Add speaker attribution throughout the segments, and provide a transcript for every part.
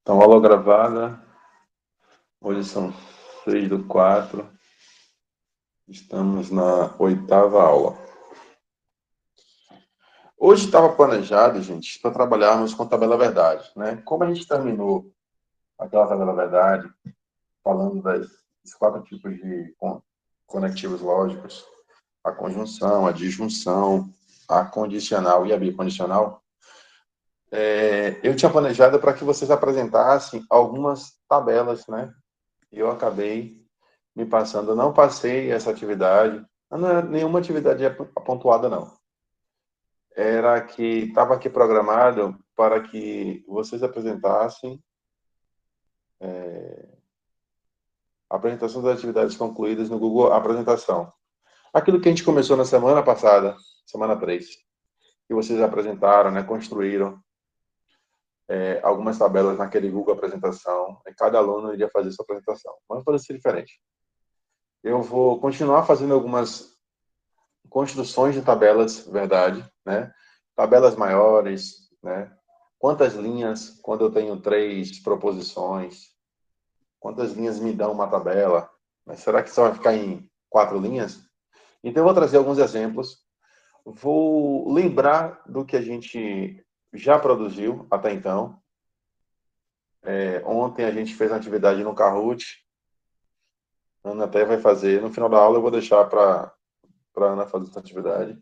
Speaker 1: Então, aula gravada. Hoje são 6/4. Estamos na 8ª aula. Hoje estava planejado, gente, para trabalharmos com tabela verdade, né? Como a gente terminou aquela tabela verdade, falando dos 4 tipos de conectivos lógicos, a conjunção, a disjunção, a condicional e a bicondicional, eu tinha planejado para que vocês apresentassem algumas tabelas, né? E eu acabei me passando, eu não passei essa atividade, não é nenhuma atividade pontuada, não. Era que estava aqui programado para que vocês apresentassem a apresentação das atividades concluídas no Google Apresentação. Aquilo que a gente começou na semana passada, semana 3, que vocês apresentaram, né, construíram algumas tabelas naquele Google Apresentação, e cada aluno iria fazer sua apresentação. Vamos fazer isso diferente. Eu vou continuar fazendo algumas construções de tabelas, verdade, né? Tabelas maiores, né? Quantas linhas, quando eu tenho 3 proposições, quantas linhas me dão uma tabela? Mas será que só vai ficar em 4 linhas? Então, eu vou trazer alguns exemplos. Vou lembrar do que a gente já produziu até então. Ontem a gente fez uma atividade no Kahoot. A Ana até vai fazer. No final da aula eu vou deixar para a Ana fazer essa atividade.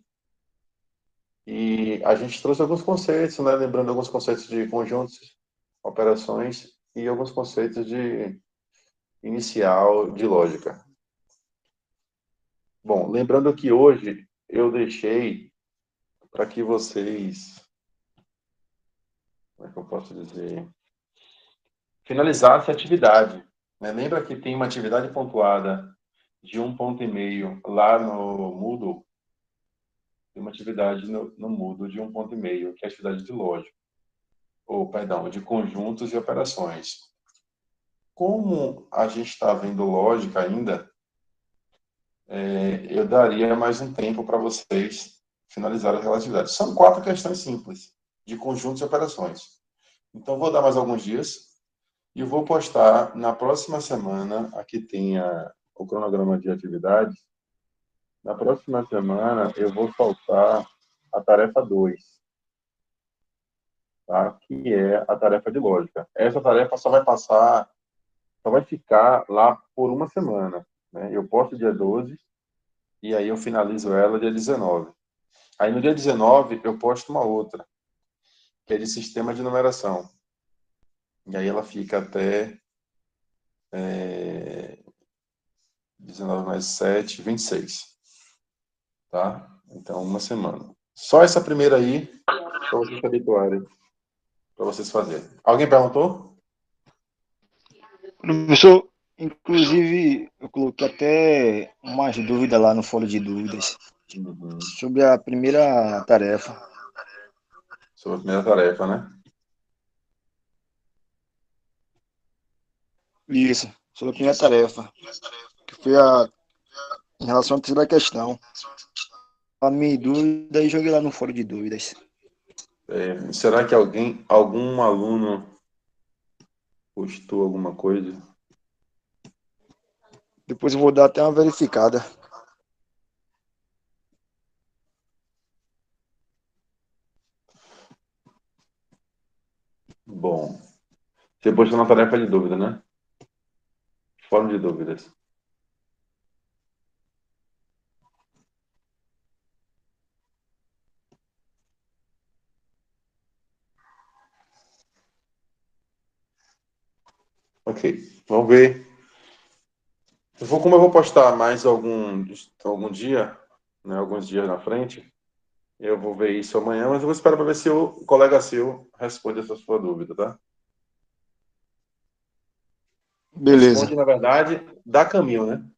Speaker 1: E a gente trouxe alguns conceitos, né? Lembrando alguns conceitos de conjuntos, operações e alguns conceitos de inicial de lógica. Bom, lembrando que hoje eu deixei para que vocês, como é que eu posso dizer, finalizassem a atividade, né? Lembra que tem uma atividade pontuada de 1,5 ponto lá no Moodle? Tem uma atividade no Moodle de 1,5 ponto, que é a atividade de lógica, ou, perdão, de conjuntos e operações. Como a gente está vendo lógica ainda, eu daria mais um tempo para vocês finalizarem as atividades. São 4 questões simples, de conjuntos e operações. Então, vou dar mais alguns dias e vou postar na próxima semana, aqui tem o cronograma de atividades. Na próxima semana, eu vou soltar a tarefa 2, tá? Que é a tarefa de lógica. Essa tarefa só vai ficar lá por uma semana, né? Eu posto dia 12 e aí eu finalizo ela dia 19. Aí no dia 19 eu posto uma outra, que é de sistema de numeração. E aí ela fica até 19 mais 7, 26. Tá? Então, uma semana. Só essa primeira aí, para vocês se habituarem, para vocês fazerem. Alguém perguntou?
Speaker 2: Professor, inclusive, eu coloquei até umas dúvidas lá no fórum de dúvidas
Speaker 1: Uhum.
Speaker 2: sobre a primeira tarefa.
Speaker 1: Sobre a primeira tarefa, né?
Speaker 2: Isso, sobre a primeira tarefa, que foi em relação à terceira questão. A minha dúvida e joguei lá no fórum de dúvidas.
Speaker 1: Será que algum aluno postou alguma coisa?
Speaker 2: Depois eu vou dar até uma verificada.
Speaker 1: Bom, você postou na tarefa de dúvida, né? Fórum de dúvidas. Ok, vamos ver. Como eu vou postar mais algum dia, né, alguns dias na frente, eu vou ver isso amanhã, mas eu vou esperar para ver se o colega seu responde essa sua dúvida, tá?
Speaker 2: Beleza.
Speaker 1: Responde, na verdade, dá caminho, né?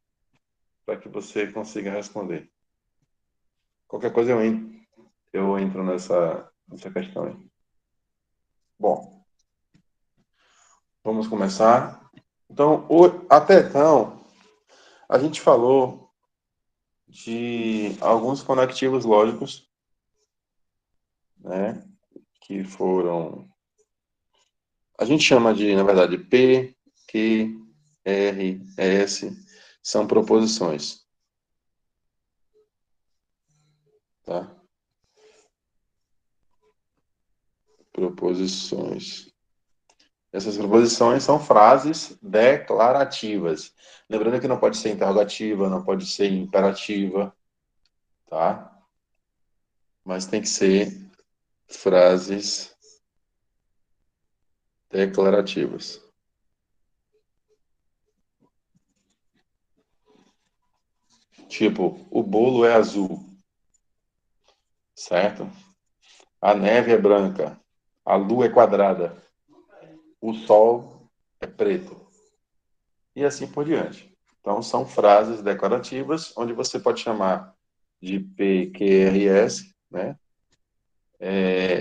Speaker 1: Para que você consiga responder. Qualquer coisa eu entro nessa questão aí. Bom, vamos começar. Então, até então, a gente falou de alguns conectivos lógicos, né? Que foram A gente chama de, na verdade, P, Q, R, S, são proposições. Tá? Proposições. Essas proposições são frases declarativas. Lembrando que não pode ser interrogativa, não pode ser imperativa, tá? Mas tem que ser frases declarativas. Tipo, o bolo é azul, certo? A neve é branca, a lua é quadrada, o sol é preto. E assim por diante. Então, são frases declarativas, onde você pode chamar de PQRS, né?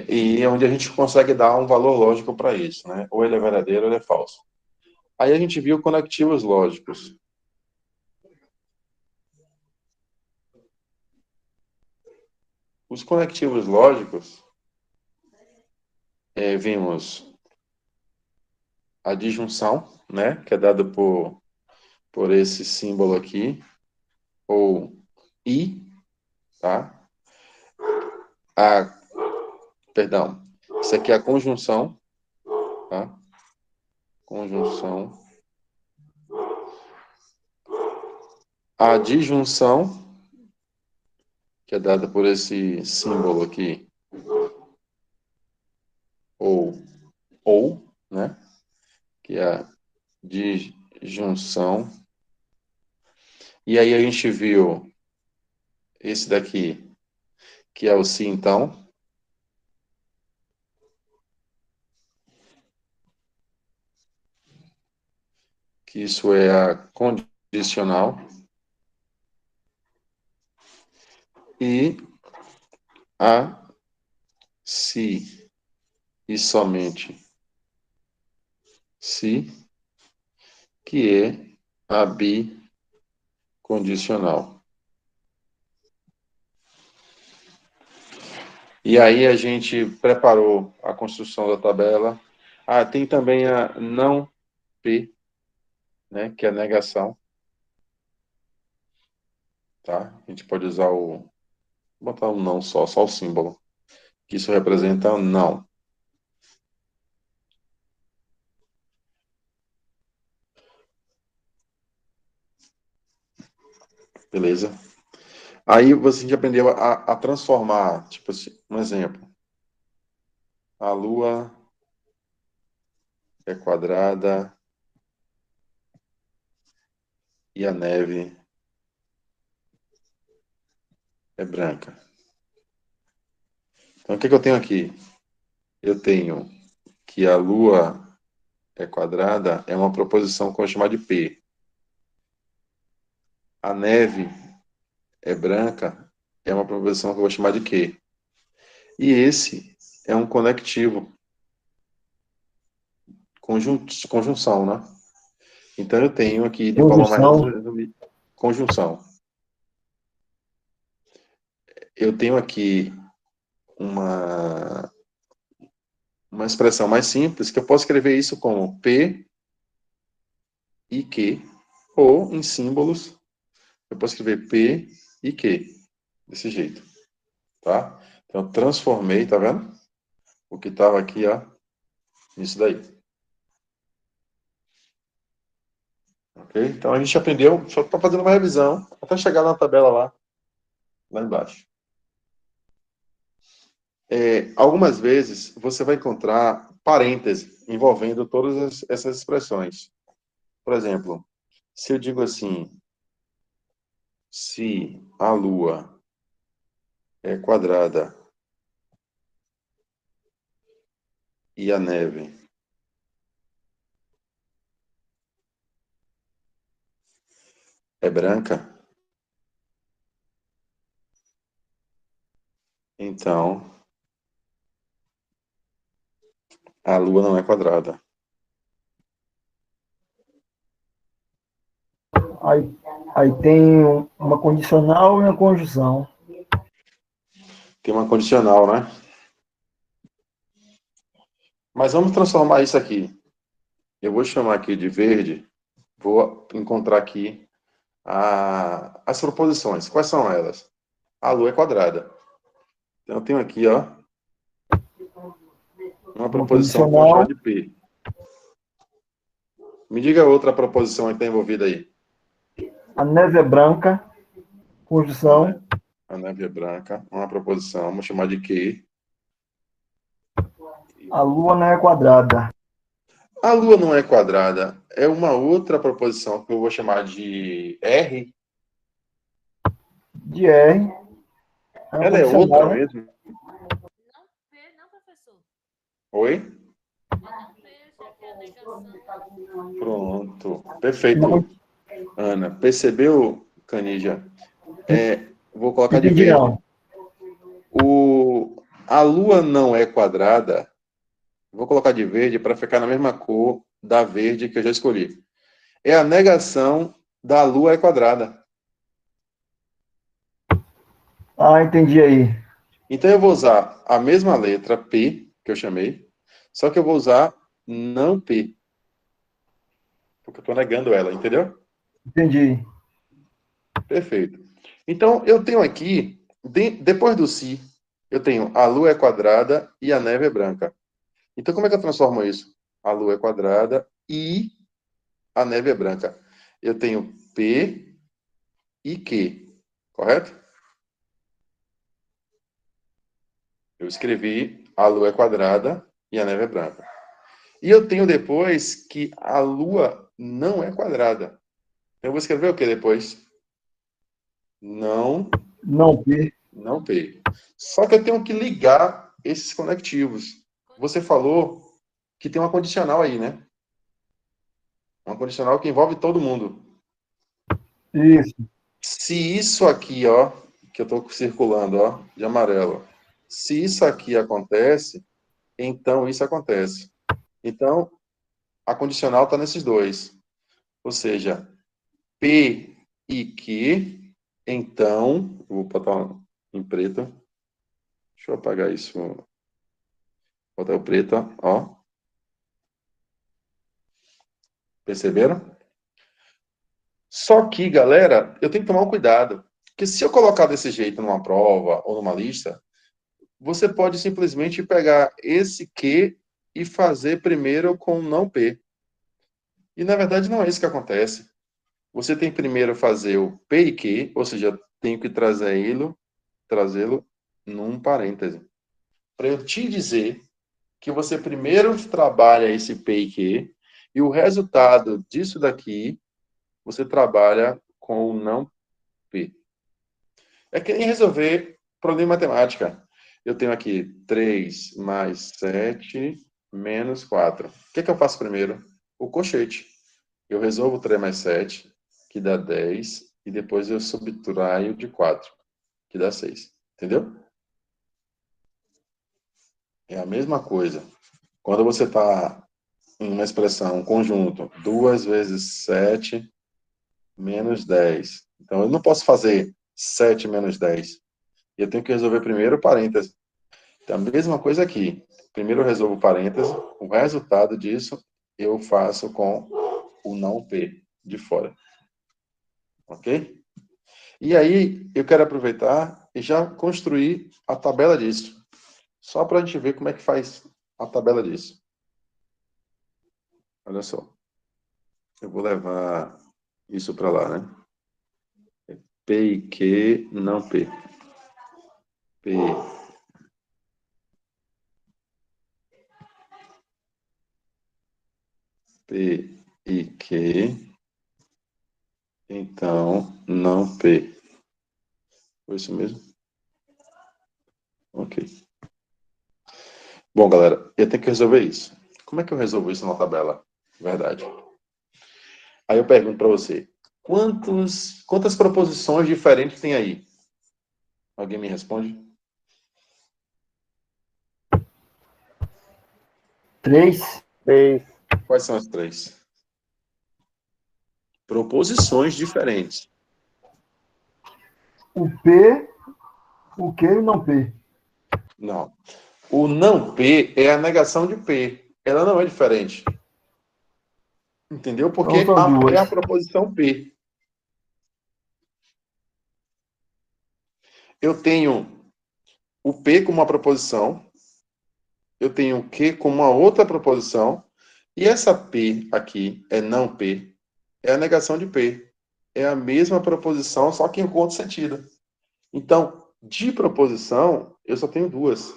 Speaker 1: E onde a gente consegue dar um valor lógico para isso, né? Ou ele é verdadeiro ou ele é falso. Aí a gente viu conectivos lógicos. Os conectivos lógicos, vimos a disjunção, né? Que é dada por esse símbolo aqui, ou I, tá? Perdão, isso aqui é a conjunção, tá? Conjunção. A disjunção, que é dada por esse símbolo aqui, ou, né? Que é a disjunção. E aí a gente viu esse daqui, que é o se então. Que isso é a condicional. E a se e somente se, que é a bicondicional. E aí a gente preparou a construção da tabela. Tem também a não P, né, que é a negação. Tá? A gente pode usar botar um não só o símbolo. Que isso representa não. Beleza? Aí você já aprendeu a transformar, tipo assim, um exemplo. A Lua é quadrada e a neve é branca. Então, o que eu tenho aqui? Eu tenho que a Lua é quadrada, é uma proposição que eu vou chamar de P. A neve é branca, é uma proposição que eu vou chamar de Q. E esse é um conectivo, conjunção, né? Então, eu tenho aqui, de forma mais
Speaker 2: Conjunção.
Speaker 1: resumida, conjunção. Eu tenho aqui uma expressão mais simples, que eu posso escrever isso como P e Q, ou em símbolos, eu posso escrever P e Q, desse jeito, tá? Então, eu transformei, tá vendo? O que estava aqui, ó, nisso daí. Ok? Então, a gente aprendeu, só está fazendo uma revisão, até chegar na tabela lá embaixo. Algumas vezes, você vai encontrar parênteses envolvendo todas essas expressões. Por exemplo, se eu digo assim, se a Lua é quadrada e a neve é branca, então a Lua não é quadrada.
Speaker 2: Aí, aí tem uma condicional e uma conjunção.
Speaker 1: Tem uma condicional, né? Mas vamos transformar isso aqui. Eu vou chamar aqui de verde, vou encontrar aqui as proposições. Quais são elas? A Lua é quadrada. Então, eu tenho aqui, ó, uma
Speaker 2: Uma
Speaker 1: proposição que eu vou chamar
Speaker 2: condicional.
Speaker 1: de P. Me diga outra proposição que está envolvida aí.
Speaker 2: A neve é branca. Conjunção.
Speaker 1: A neve é branca. Uma proposição, vamos chamar de Q.
Speaker 2: A lua não é quadrada.
Speaker 1: A Lua não é quadrada. É uma outra proposição que eu vou chamar de R.
Speaker 2: De R. É uma
Speaker 1: Ela é outra
Speaker 2: condicional, né?
Speaker 1: mesmo?
Speaker 3: Não, professor.
Speaker 1: Oi?
Speaker 3: Não vejo aqui a negação.
Speaker 1: Pronto. Perfeito,
Speaker 2: Não
Speaker 1: Ana. Percebeu, Canija? Vou colocar de
Speaker 2: entendi,
Speaker 1: verde.
Speaker 2: não.
Speaker 1: A Lua não é quadrada. Vou colocar de verde para ficar na mesma cor da verde que eu já escolhi. É a negação da Lua é quadrada.
Speaker 2: Ah, entendi aí.
Speaker 1: Então eu vou usar a mesma letra P que eu chamei, só que eu vou usar não P, porque eu estou negando ela, entendeu?
Speaker 2: Entendi.
Speaker 1: Perfeito. Então eu tenho aqui, depois do si, eu tenho a Lua é quadrada e a neve é branca. Então como é que eu transformo isso? A Lua é quadrada e a neve é branca. Eu tenho P e Q, correto? Eu escrevi a Lua é quadrada e a neve é branca. E eu tenho depois que a Lua não é quadrada. Eu vou escrever o que depois? Não,
Speaker 2: Não P.
Speaker 1: não P. Só que eu tenho que ligar esses conectivos. Você falou que tem uma condicional aí, né? Uma condicional que envolve todo mundo.
Speaker 2: Isso.
Speaker 1: Se isso aqui, ó, que eu estou circulando, ó, de amarelo, se isso aqui acontece, então isso acontece. Então, a condicional está nesses dois. Ou seja, P e Q, então, vou botar em preto. Deixa eu apagar isso. Vou botar o preto, ó. Perceberam? Só que, galera, eu tenho que tomar um cuidado. Porque se eu colocar desse jeito numa prova ou numa lista, você pode simplesmente pegar esse Q e fazer primeiro com não P. E, na verdade, não é isso que acontece. Você tem primeiro fazer o P e Q, ou seja, tenho que trazê-lo num parêntese. Para eu te dizer que você primeiro trabalha esse P e Q, e o resultado disso daqui, você trabalha com o não P. É que nem resolver problema de matemática. Eu tenho aqui 3 mais 7 menos 4. O que é que eu faço primeiro? O cochete. Eu resolvo 3 mais 7, que dá 10, e depois eu subtraio de 4, que dá 6. Entendeu? É a mesma coisa. Quando você está em uma expressão, um conjunto, 2 vezes 7 menos 10. Então, eu não posso fazer 7 menos 10. Eu tenho que resolver primeiro o parêntese. Então, a mesma coisa aqui. Primeiro eu resolvo o parêntese, o resultado disso eu faço com o não P de fora. Ok? E aí, eu quero aproveitar e já construir a tabela disso. Só para a gente ver como é que faz a tabela disso. Olha só. Eu vou levar isso para lá, né? P e Q, não P. P P e Q, então não P. Foi isso mesmo? Ok. Bom, galera, eu tenho que resolver isso. Como é que eu resolvo isso na tabela? Verdade. Aí eu pergunto para você, quantas proposições diferentes tem aí? Alguém me responde?
Speaker 2: 3.
Speaker 4: 3.
Speaker 1: Quais são as três? Proposições diferentes.
Speaker 2: O P, o Q e o não P.
Speaker 1: Não. O não P é a negação de P. ela não é diferente. Entendeu? Porque
Speaker 2: Então são
Speaker 1: é
Speaker 2: duas.
Speaker 1: a proposição P. Eu tenho o P como uma proposição, eu tenho o Q como uma outra proposição, e essa P aqui é não P, é a negação de P. É a mesma proposição, só que em outro sentido. Então, de proposição, eu só tenho duas.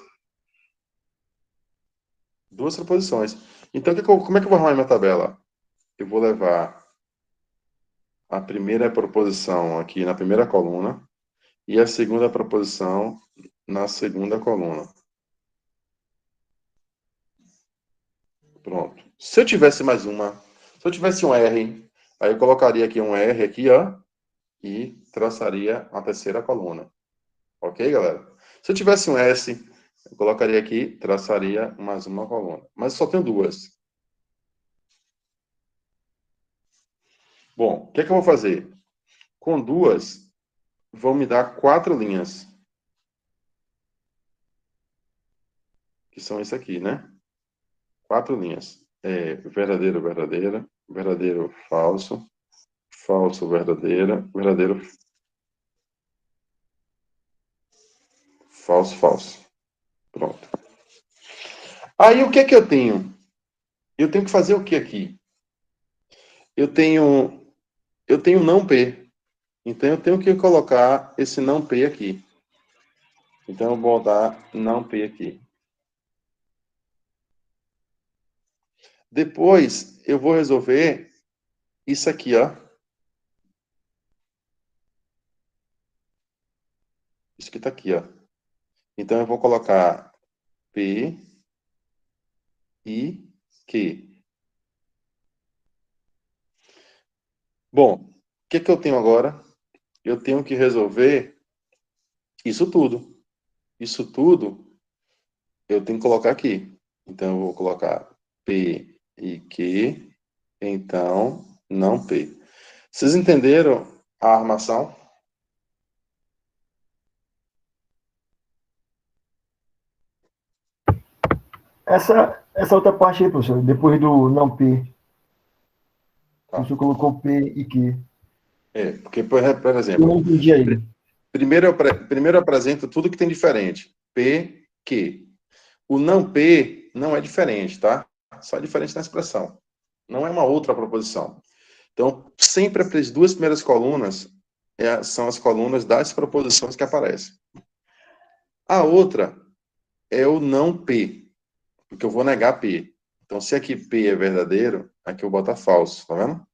Speaker 1: Duas proposições. Então, como é que eu vou arrumar minha tabela? Eu vou levar a primeira proposição aqui na primeira coluna e a segunda proposição na segunda coluna. Pronto. Se eu tivesse mais uma, se eu tivesse um R, aí eu colocaria aqui um R aqui, ó, e traçaria a terceira coluna. Ok, galera? Se eu tivesse um S, eu colocaria aqui, traçaria mais uma coluna. Mas só tenho duas. Bom, o que é que eu vou fazer? Com duas, vão me dar 4 linhas. Que são isso aqui, né? 4 linhas. Verdadeiro, verdadeira, verdadeiro, falso, falso, verdadeira, verdadeiro, falso, falso. Pronto. Aí o que é que eu tenho? Eu tenho que fazer o que aqui? Eu tenho não P. Então eu tenho que colocar esse não P aqui. Então eu vou botar não P aqui. Depois eu vou resolver isso aqui, ó. Isso que tá aqui, ó. Então eu vou colocar P e Q. Bom, o que que eu tenho agora? Eu tenho que resolver isso tudo. Isso tudo eu tenho que colocar aqui. Então eu vou colocar P e Q, então não P. Vocês entenderam a armação?
Speaker 2: Essa outra parte aí, professor, depois do não P, o
Speaker 1: Tá.
Speaker 2: professor colocou P e Q.
Speaker 1: Porque, por
Speaker 2: Eu
Speaker 1: exemplo,
Speaker 2: não entendi aí.
Speaker 1: primeiro eu apresento tudo que tem diferente. P, Q. O não P não é diferente, tá? Só é diferente na expressão. Não é uma outra proposição. Então, sempre as duas primeiras colunas são as colunas das proposições que aparecem. A outra é o não P, porque eu vou negar P. Então, se aqui P é verdadeiro, aqui eu boto falso, tá vendo?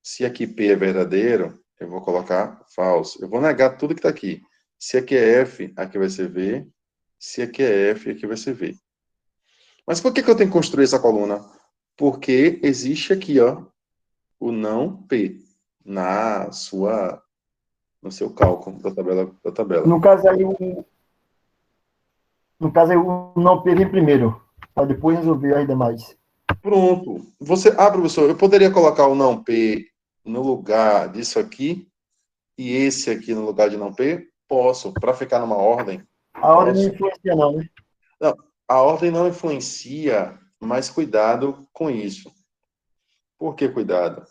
Speaker 1: Se aqui P é verdadeiro, eu vou colocar falso. Eu vou negar tudo que está aqui. Se aqui é F, aqui vai ser V. Se aqui é F, aqui vai ser V. Mas por que eu tenho que construir essa coluna? Porque existe aqui, ó, o não P no seu cálculo da tabela.
Speaker 2: No caso aí, o não P vem primeiro, para depois resolver as demais.
Speaker 1: Pronto. Professor, eu poderia colocar o não P no lugar disso aqui e esse aqui no lugar de não P? Posso, para ficar numa ordem.
Speaker 2: A hora não
Speaker 1: Posso.
Speaker 2: influencia, não, né?
Speaker 1: Não, a ordem não influencia, mas cuidado com isso. Por que cuidado?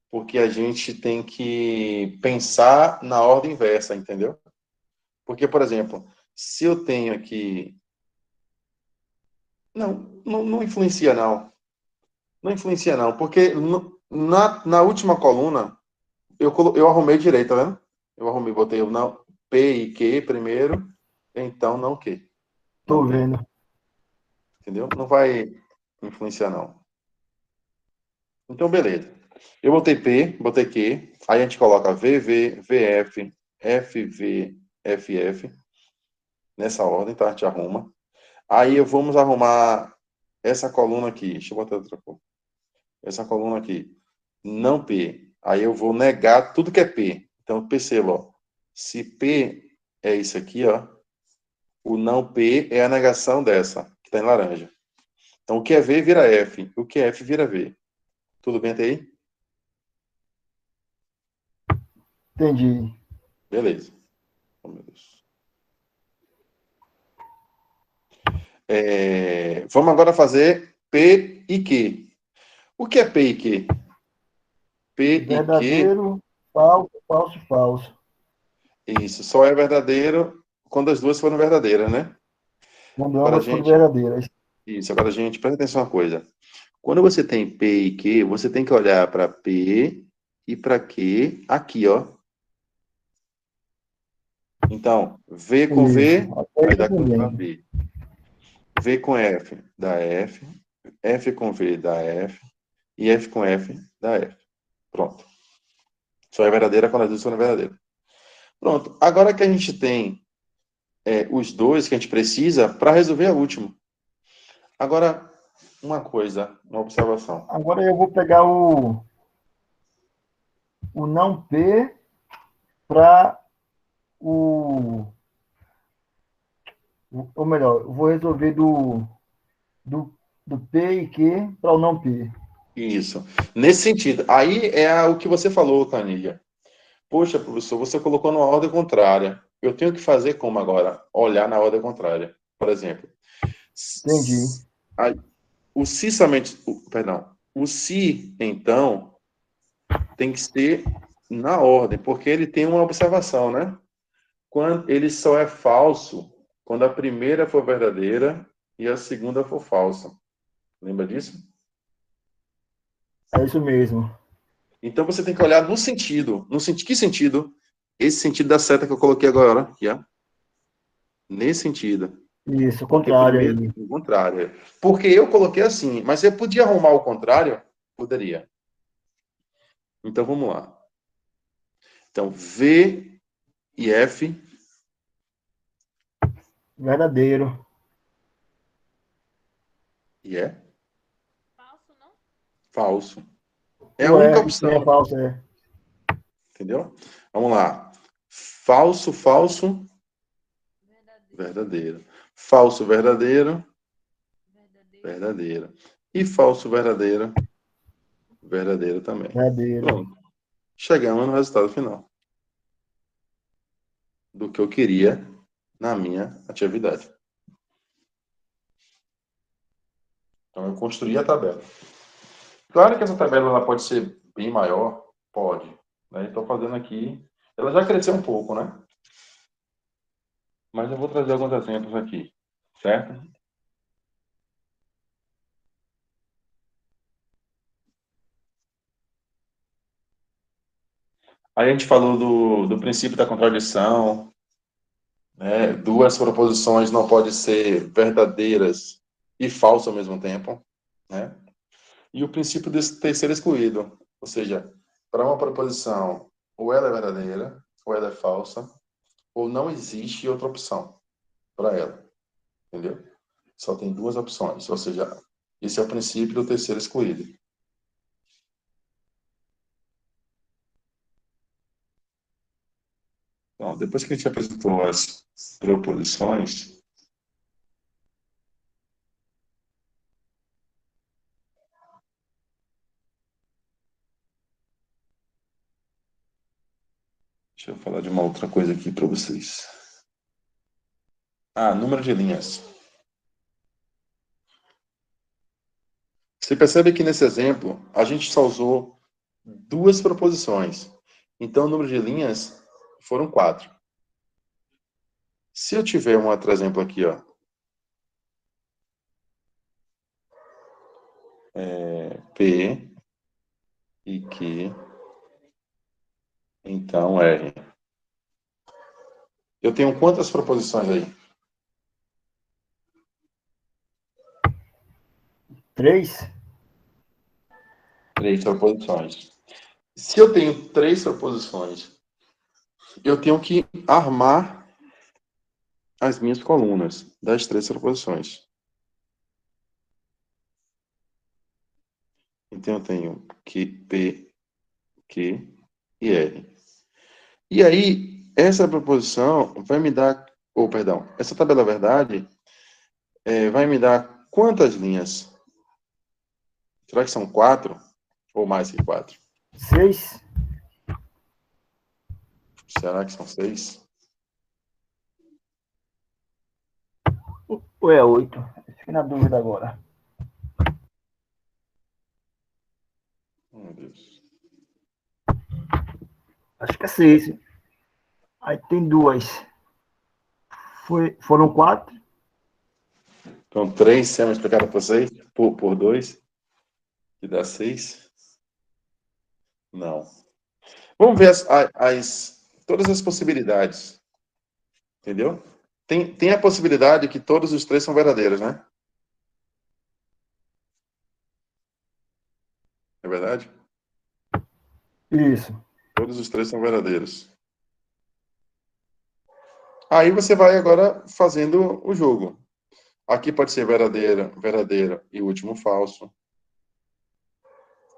Speaker 1: Porque a gente tem que pensar na ordem inversa, entendeu? Porque, por exemplo, se eu tenho aqui. Não influencia, não. Não influencia, não. Porque na última coluna, eu arrumei direito, tá vendo? Eu arrumei, botei o não, P e Q primeiro, então não Q. Não
Speaker 2: Tô
Speaker 1: P.
Speaker 2: vendo.
Speaker 1: Entendeu? Não vai influenciar, não. Então, beleza. Eu botei P, botei Q, aí a gente coloca VV, VF, FV, FF, nessa ordem, tá? A gente arruma. Aí vamos arrumar essa coluna aqui. Deixa eu botar outra cor. Essa coluna aqui. Não P. Aí eu vou negar tudo que é P. Então, perceba, ó. Se P é isso aqui, ó, o não P é a negação dessa, que está em laranja. Então, o que é V vira F, o que é F vira V. Tudo bem até aí?
Speaker 2: Entendi.
Speaker 1: Beleza. Oh, meu Deus. Vamos agora fazer P e Q. O que é P e Q? P e Q,
Speaker 2: Verdadeiro, falso, falso, falso.
Speaker 1: isso, só é verdadeiro quando as duas foram verdadeiras, né?
Speaker 2: Quando
Speaker 1: Agora,
Speaker 2: ambas forem
Speaker 1: gente,
Speaker 2: verdadeiras.
Speaker 1: isso, agora, gente, presta atenção uma coisa. Quando você tem P e Q, você tem que olhar para P e para Q aqui, ó. Então, V com
Speaker 2: Isso.
Speaker 1: V
Speaker 2: Até
Speaker 1: vai
Speaker 2: aí
Speaker 1: dar contra
Speaker 2: também.
Speaker 1: V. V com F dá F. F com V dá F. E F com F dá F. Pronto. Só é verdadeira quando as duas forem verdadeiras. Pronto. Agora que a gente tem os dois que a gente precisa para resolver a última. Agora, uma coisa, uma observação.
Speaker 2: Agora eu vou pegar o não P para ou melhor, eu vou resolver do, do P e Q para o não P.
Speaker 1: Isso. Nesse sentido. Aí é o que você falou, Tanilha. Poxa, professor, você colocou numa ordem contrária. Eu tenho que fazer como agora? Olhar na ordem contrária. Por exemplo,
Speaker 2: Entendi.
Speaker 1: o se somente, perdão, o se, então, tem que ser na ordem, porque ele tem uma observação, né? Quando ele só é falso quando a primeira for verdadeira e a segunda for falsa. Lembra disso?
Speaker 2: É isso mesmo.
Speaker 1: Então você tem que olhar no sentido. Que sentido? Esse sentido da seta que eu coloquei agora. Aqui, ó. Nesse sentido.
Speaker 2: Isso,
Speaker 1: Porque
Speaker 2: contrário
Speaker 1: primeiro,
Speaker 2: aí.
Speaker 1: o contrário. Porque eu coloquei assim, mas eu podia arrumar o contrário? Poderia. Então vamos lá. Então, V e F.
Speaker 2: Verdadeiro.
Speaker 1: E é
Speaker 3: Falso, não?
Speaker 1: falso. É a
Speaker 2: Ou
Speaker 1: única
Speaker 2: é, e sim é
Speaker 1: opção.
Speaker 2: falso, é.
Speaker 1: Entendeu? Vamos lá. Falso, falso,
Speaker 3: Verdadeiro.
Speaker 1: verdadeiro. Falso, verdadeiro,
Speaker 3: Verdadeiro.
Speaker 1: verdadeiro. E falso, verdadeiro, verdadeiro também.
Speaker 2: Verdadeiro.
Speaker 1: Pronto. Chegamos no resultado final do que eu queria na minha atividade. Então, eu construí a tabela. Claro que essa tabela ela pode ser bem maior, pode. Né? Estou fazendo aqui. Ela já cresceu um pouco, né? Mas eu vou trazer alguns exemplos aqui, certo? Aí a gente falou do princípio da contradição, né? Duas proposições não podem ser verdadeiras e falsas ao mesmo tempo, né? E o princípio desse terceiro excluído, ou seja, para uma proposição, ou ela é verdadeira, ou ela é falsa, ou não existe outra opção para ela, entendeu? Só tem duas opções, ou seja, esse é o princípio do terceiro excluído. Então, depois que a gente apresentou as proposições, deixa eu falar de uma outra coisa aqui para vocês. Número de linhas. Você percebe que nesse exemplo, a gente só usou duas proposições. Então, o número de linhas foram 4. Se eu tiver um outro exemplo aqui, ó, P e Q, então R. Eu tenho quantas proposições aí?
Speaker 2: 3?
Speaker 1: 3 proposições. Se eu tenho 3 proposições, eu tenho que armar as minhas colunas das 3 proposições. Então, eu tenho Q, P, Q e R. E aí, essa proposição vai me dar, perdão, essa tabela verdade vai me dar quantas linhas? Será que são 4 ou mais que 4?
Speaker 2: 6?
Speaker 1: Será que são 6?
Speaker 2: Ou é 8? Fiquei na dúvida agora.
Speaker 1: Meu Deus.
Speaker 2: Acho que é 6. Aí tem 2. Foram 4?
Speaker 1: Então, 3 se é multiplicado por 6, por 2, que dá 6? Não. Vamos ver todas as possibilidades. Entendeu? Tem a possibilidade que todos os 3 são verdadeiros, né? É verdade?
Speaker 2: Isso.
Speaker 1: Todos os 3 são verdadeiros. Aí você vai agora fazendo o jogo. Aqui pode ser verdadeira, verdadeira e o último falso.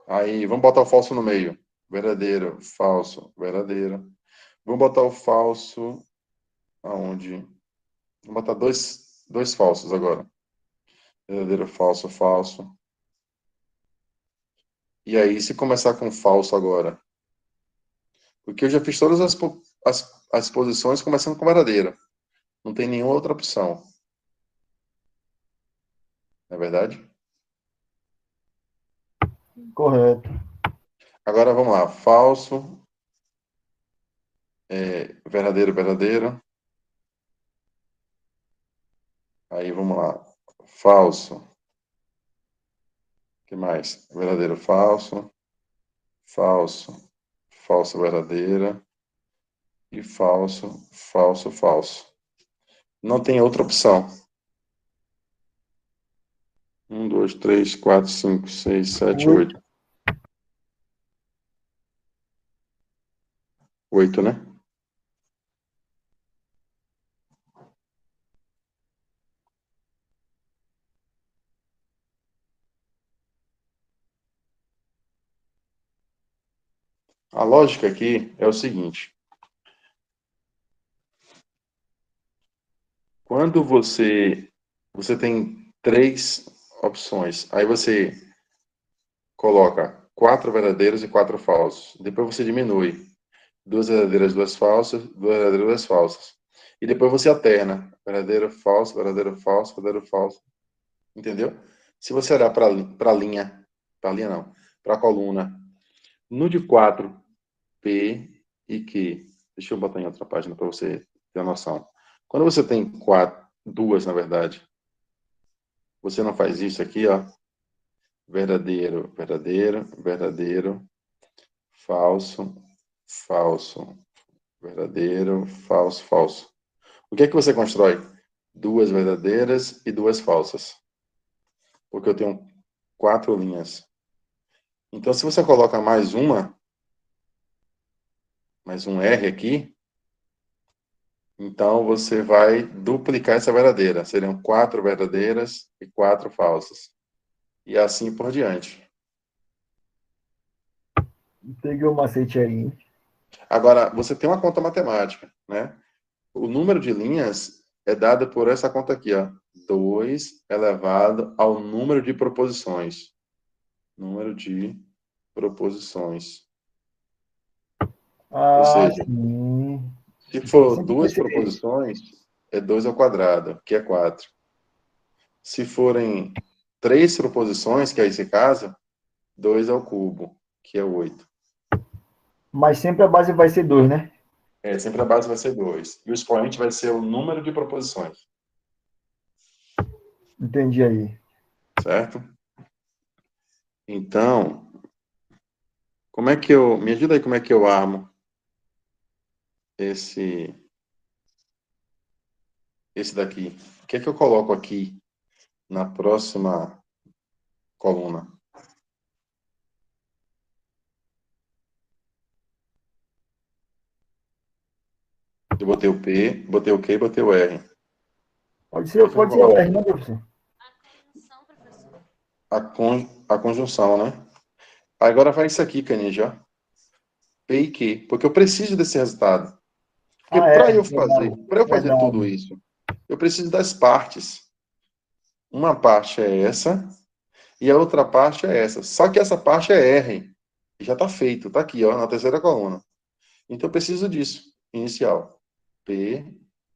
Speaker 1: Aí, vamos botar o falso no meio. Verdadeiro, falso, verdadeira. Vamos botar o falso aonde? Vamos botar dois falsos agora. Verdadeiro, falso, falso. E aí, se começar com falso agora? Porque eu já fiz todas as posições começando com verdadeira. Não tem nenhuma outra opção. Não é verdade?
Speaker 2: Correto.
Speaker 1: Agora vamos lá. Falso, verdadeiro, verdadeiro. Aí vamos lá. Falso. O que mais? Verdadeiro, falso. Falso. Falso, verdadeira. E falso, falso, falso. Não tem outra opção. 1, 2, 3, 4, 5, 6, 7,
Speaker 2: 8.
Speaker 1: 8. 8, né? A lógica aqui é o seguinte. Quando você tem 3 opções, aí você coloca 4 verdadeiros e 4 falsos. Depois você diminui. 2 verdadeiras, 2 falsas, 2 verdadeiras, 2 falsas. E depois você alterna. Verdadeiro, falso, verdadeiro, falso, verdadeiro, falso. Entendeu? Se você olhar para a linha, não, para a coluna, no de 4, P e Q. Deixa eu botar em outra página para você ter a noção. Quando você tem 2, na verdade, você não faz isso aqui, ó. Verdadeiro, verdadeiro, verdadeiro, falso, falso, verdadeiro, falso, falso. O que é que você constrói? 2 verdadeiras e 2 falsas. Porque eu tenho 4 linhas. Então, se você coloca mais um R aqui, então você vai duplicar essa verdadeira. Seriam 4 verdadeiras e 4 falsas. E assim por diante.
Speaker 2: Peguei o macete aí.
Speaker 1: Agora, você tem uma conta matemática, né? O número de linhas é dado por essa conta aqui, ó. 2 elevado ao número de proposições. Número de proposições. Ou
Speaker 2: Ah,
Speaker 1: seja,
Speaker 2: sim.
Speaker 1: se
Speaker 2: Então
Speaker 1: for
Speaker 2: sempre vai
Speaker 1: 2
Speaker 2: ser esse.
Speaker 1: proposições, é 2 ao quadrado, que é 4. Se forem 3 proposições, que é esse caso, 2 ao cubo, que é 8.
Speaker 2: Mas sempre a base vai ser 2, né?
Speaker 1: Sempre a base vai ser 2. E o expoente vai ser o número de proposições.
Speaker 2: Entendi aí.
Speaker 1: Certo? Então, como é que eu... Me ajuda aí como é que eu armo esse daqui. O que é que eu coloco aqui na próxima coluna? Eu botei o P, botei o Q e botei o R.
Speaker 2: Pode
Speaker 1: O que
Speaker 2: ser,
Speaker 1: é que eu
Speaker 2: pode ser o
Speaker 1: coloco?
Speaker 2: R, né, professor?
Speaker 3: A conjunção, professor.
Speaker 1: A conjunção, né? Agora vai isso aqui, Canija, ó. P e Q, porque eu preciso desse resultado. Porque
Speaker 2: Ah, é, verdade.
Speaker 1: para eu fazer tudo
Speaker 2: Verdade.
Speaker 1: isso, eu preciso das partes. Uma parte é essa e a outra parte é essa. Só que essa parte é R. E já está feito, está aqui, ó, na terceira coluna. Então eu preciso disso, inicial. P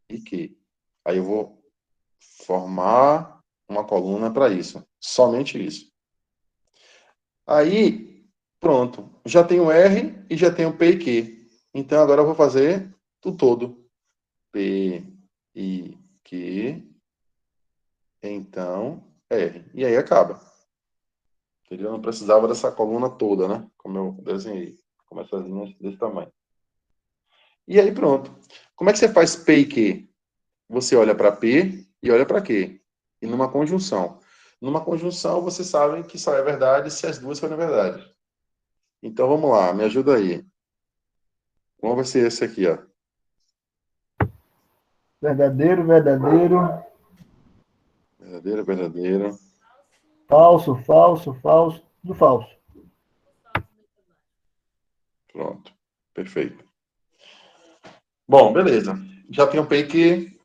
Speaker 1: e Q. Aí eu vou formar uma coluna para isso. Somente isso. Aí, pronto. Já tenho R e já tenho P e Q. Então, agora eu vou fazer o todo. P e Q. Então, R. E aí acaba. Entendeu? Eu não precisava dessa coluna toda, né? Como eu desenhei. Com essas linhas desse tamanho. E aí, pronto. Como é que você faz P e Q? Você olha para P e olha para Q. E numa conjunção. Numa conjunção, você sabe que só é verdade se as duas forem verdade. Então, vamos lá. Me ajuda aí. Qual vai ser esse aqui, ó?
Speaker 2: Verdadeiro, verdadeiro.
Speaker 1: Verdadeiro, verdadeiro.
Speaker 2: Falso, falso, falso. Do falso.
Speaker 1: Pronto. Perfeito. Bom, beleza. Já tenho P e Q.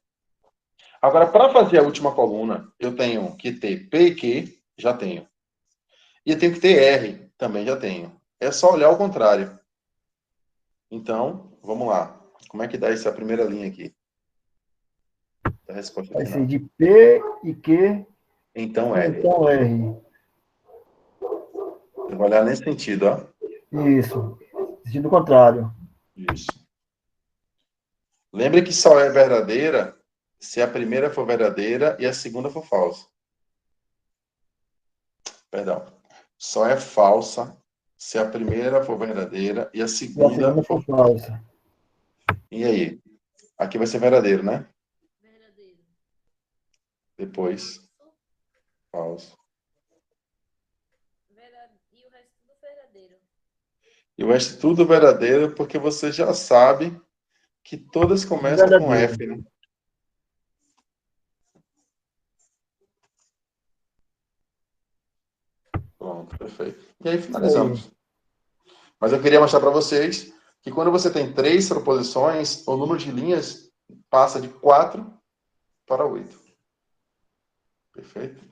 Speaker 1: Agora, para fazer a última coluna, eu tenho que ter P e Q. Já tenho. E eu tenho que ter R. Também já tenho. É só olhar ao contrário. Então, vamos lá. Como é que dá essa primeira linha aqui? A resposta
Speaker 2: Vai ser
Speaker 1: final.
Speaker 2: de P e Q,
Speaker 1: Então, R.
Speaker 2: então R.
Speaker 1: Eu vou olhar nesse sentido, ó.
Speaker 2: Isso. Sentido contrário.
Speaker 1: Isso. Lembre que só é verdadeira se a primeira for verdadeira e a segunda for falsa. Perdão. Só é falsa se a primeira for verdadeira e a
Speaker 2: E a
Speaker 1: segunda
Speaker 2: segunda
Speaker 1: for
Speaker 2: for
Speaker 1: falsa.
Speaker 2: falsa.
Speaker 1: E aí? Aqui vai ser verdadeiro, né?
Speaker 3: Verdadeiro.
Speaker 1: Depois,
Speaker 3: Falso.
Speaker 1: falso.
Speaker 3: E o resto tudo verdadeiro.
Speaker 1: E o resto tudo verdadeiro porque você já sabe que todas começam com
Speaker 2: Verdadeiro.
Speaker 1: F, né? Pronto, perfeito. E aí
Speaker 2: Isso aí.
Speaker 1: finalizamos. Mas eu queria mostrar para vocês que quando você tem 3 proposições, o número de linhas passa de 4 para 8. Perfeito?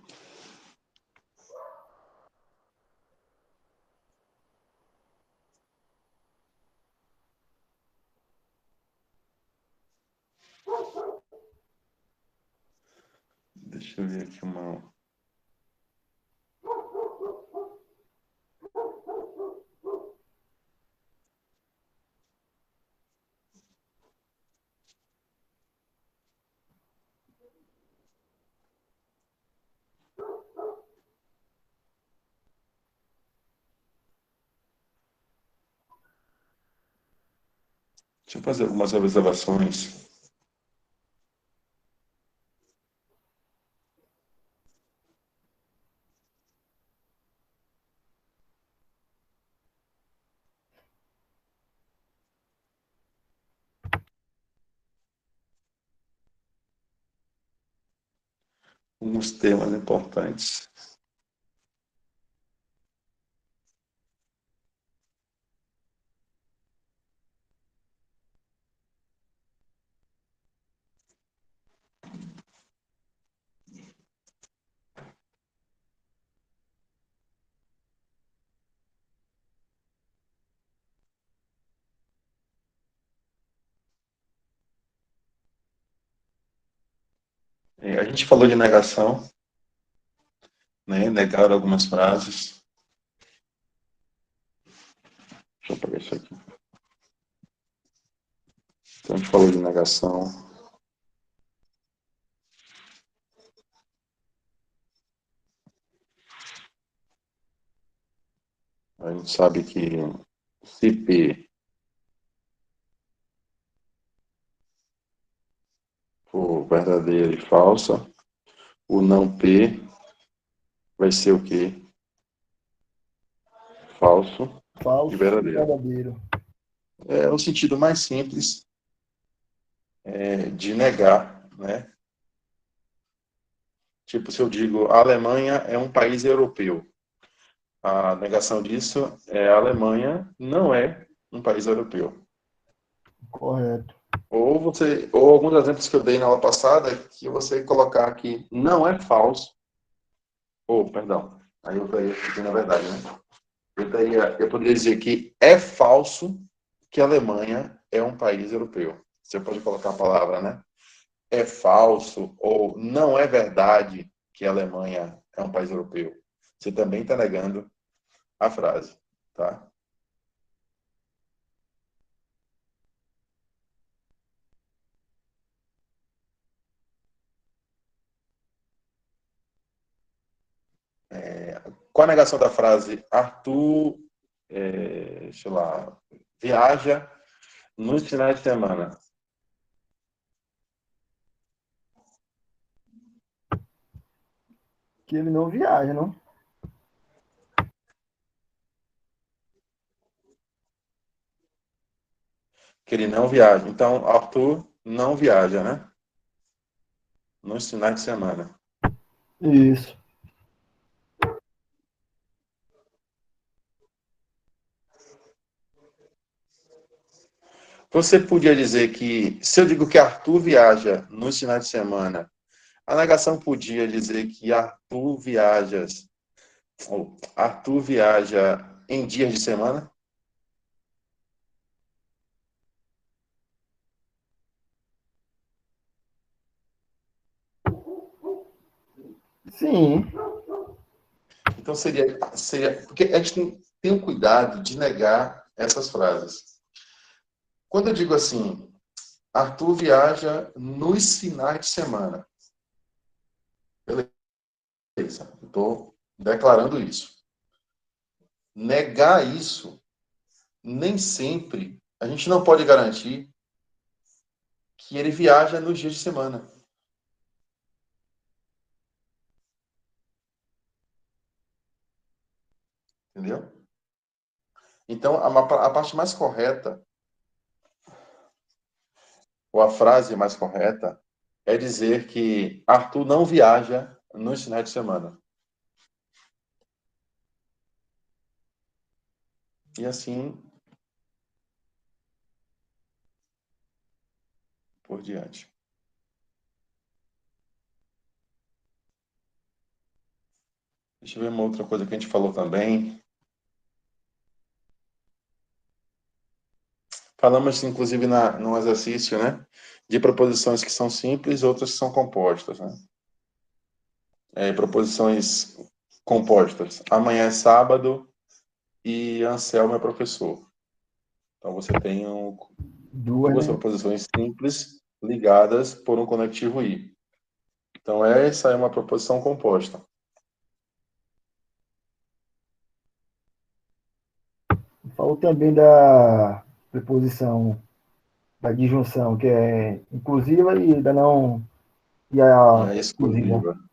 Speaker 1: Deixa eu ver aqui uma. Deixa eu fazer algumas observações. Alguns temas importantes. A gente falou de negação, né? Negar algumas frases. Deixa eu pegar isso aqui. Então, a gente falou de negação. A gente sabe que se P for verdadeira e falsa, o não P vai ser o quê? Falso e
Speaker 2: Falso e
Speaker 1: verdadeiro.
Speaker 2: verdadeiro.
Speaker 1: É o sentido mais simples de negar, né? Tipo, se eu digo a Alemanha é um país europeu, a negação disso é a Alemanha não é um país europeu.
Speaker 2: Correto.
Speaker 1: Ou alguns exemplos que eu dei na aula passada, que você colocar aqui não é falso, ou, perdão, aí eu estaria dizendo a verdade, né? Eu poderia dizer que é falso que a Alemanha é um país europeu. Você pode colocar a palavra, né? É falso ou não é verdade que a Alemanha é um país europeu, você também está negando a frase, tá? Qual a negação da frase Arthur, sei lá, viaja nos finais de semana?
Speaker 2: Que ele não viaja, não?
Speaker 1: Que ele não viaja. Então, Arthur não viaja, né? Nos finais de semana.
Speaker 2: Isso.
Speaker 1: Você podia dizer que, se eu digo que Arthur viaja nos finais de semana, a negação podia dizer que Arthur viaja em dias de semana?
Speaker 2: Sim.
Speaker 1: Então seria porque a gente tem um cuidado de negar essas frases. Quando eu digo assim, Arthur viaja nos finais de semana, beleza, estou declarando isso. Negar isso, nem sempre, a gente não pode garantir que ele viaja nos dias de semana. Entendeu? Então, a parte mais correta, ou a frase mais correta, é dizer que Arthur não viaja nos finais de semana. E assim por diante. Deixa eu ver uma outra coisa que a gente falou também. Falamos, inclusive, no exercício, né? De proposições que são simples, outras que são compostas, né? Proposições compostas. Amanhã é sábado e Anselmo é professor. Então, você tem duas
Speaker 2: Né?
Speaker 1: proposições simples ligadas por um conectivo i. Então, essa é uma proposição composta.
Speaker 2: Falou também da preposição da disjunção, que é inclusiva e da não e
Speaker 1: E
Speaker 2: a
Speaker 1: a
Speaker 2: exclusiva.
Speaker 1: exclusiva.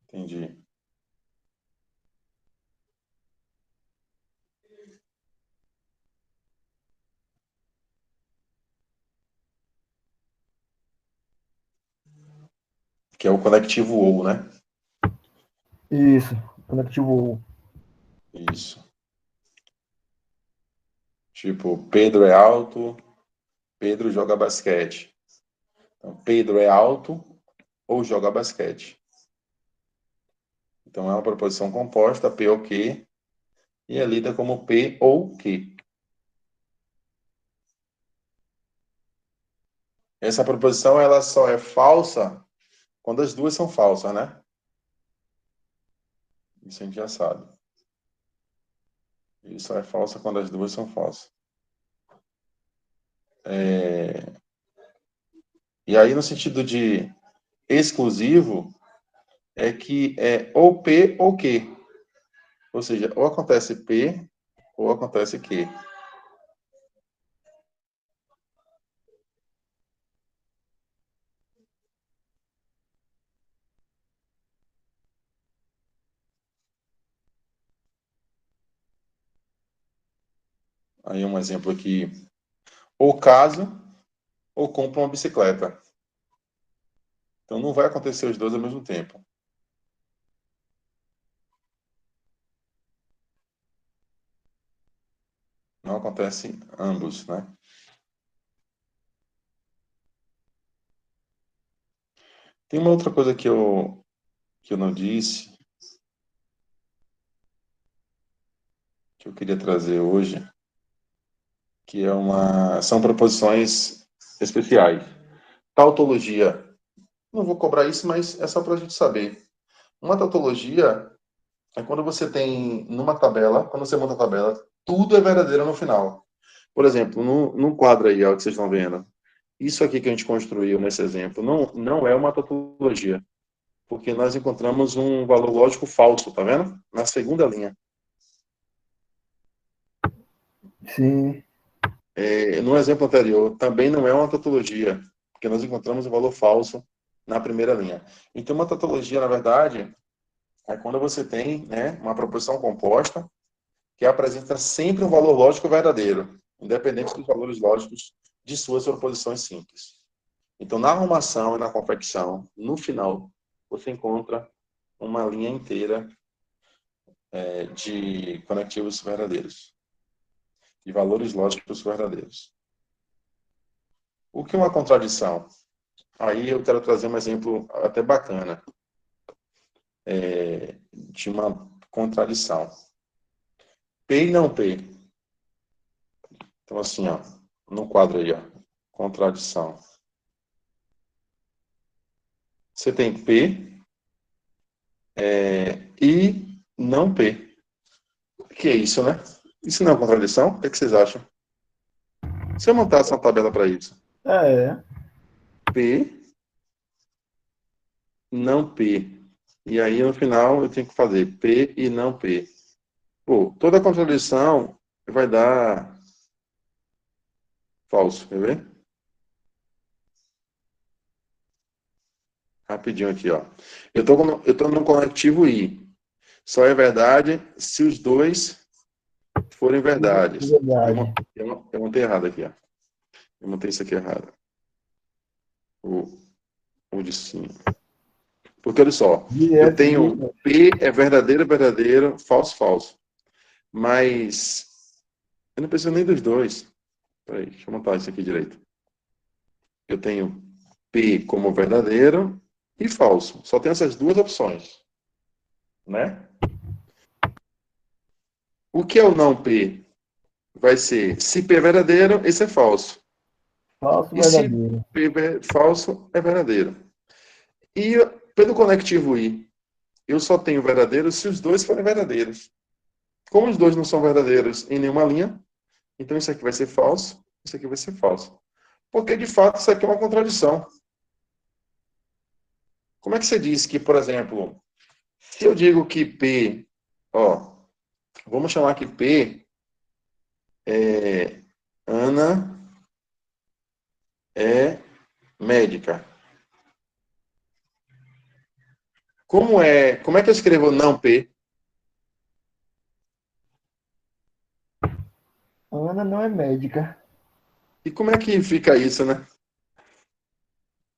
Speaker 1: Entendi. Que é o conectivo ou, né?
Speaker 2: Isso, conectivo.
Speaker 1: Isso. Tipo, Pedro é alto, Pedro joga basquete. Então, Pedro é alto ou joga basquete. Então, é uma proposição composta, P ou Q, e é lida como P ou Q. Essa proposição ela só é falsa quando as duas são falsas, né? Isso a gente já sabe. Isso é falsa quando as duas são falsas. E aí, no sentido de exclusivo, é que é ou P ou Q. Ou seja, ou acontece P ou acontece Q. Aí um exemplo aqui. Ou caso, ou compra uma bicicleta. Então não vai acontecer os dois ao mesmo tempo. Não acontece ambos, né? Tem uma outra coisa que eu não disse, que eu queria trazer hoje, que são proposições especiais. Tautologia Não vou cobrar isso, mas é só para a gente saber. Uma tautologia é quando você tem numa tabela, quando você monta a tabela, tudo é verdadeiro no final. Por exemplo, no quadro aí, ó, que vocês estão vendo, isso aqui que a gente construiu nesse exemplo não é uma tautologia, porque nós encontramos um valor lógico falso, tá vendo? Na segunda linha.
Speaker 4: Sim.
Speaker 1: No exemplo anterior, também não é uma tautologia, porque nós encontramos um valor falso na primeira linha. Então, uma tautologia, na verdade, é quando você tem, né, uma proposição composta que apresenta sempre um valor lógico verdadeiro, independente dos valores lógicos de suas proposições simples. Então, na arrumação e na confecção, no final, você encontra uma linha inteira de conectivos verdadeiros, de valores lógicos verdadeiros. O que é uma contradição? Aí eu quero trazer um exemplo até bacana de uma contradição. P e não P. Então, assim, ó, no quadro aí, ó, contradição. Você tem P e não P. O que é isso, né? Isso não é uma contradição? O que é que vocês acham? Se eu montasse uma tabela para isso.
Speaker 4: É.
Speaker 1: P, não P. E aí, no final, eu tenho que fazer P e não P. Pô, toda contradição vai dar falso, quer ver? Rapidinho aqui, ó. Eu tô no conectivo I. Só é verdade se os dois forem
Speaker 4: De
Speaker 1: verdades.
Speaker 4: verdade.
Speaker 1: Eu montei errado aqui, ó. Eu montei isso aqui errado. O de cima. Porque, olha só, eu
Speaker 4: Direto,
Speaker 1: tenho
Speaker 4: direto.
Speaker 1: P é verdadeiro, verdadeiro, falso, falso. Mas eu não preciso nem dos dois. Peraí, deixa eu montar isso aqui direito. Eu tenho P como verdadeiro e falso. Só tem essas duas opções. Né? O que é o não P? Vai ser, se P é verdadeiro, esse é falso.
Speaker 4: Falso,
Speaker 1: E se
Speaker 4: verdadeiro.
Speaker 1: P é falso, é verdadeiro. E pelo conectivo I, eu só tenho verdadeiro se os dois forem verdadeiros. Como os dois não são verdadeiros em nenhuma linha, então isso aqui vai ser falso, isso aqui vai ser falso. Porque, de fato, isso aqui é uma contradição. Como é que você diz que, por exemplo, se eu digo que P, ó, vamos chamar que P é Ana é médica. Como é que eu escrevo não P?
Speaker 4: Ana não é médica.
Speaker 1: E como é que fica isso, né?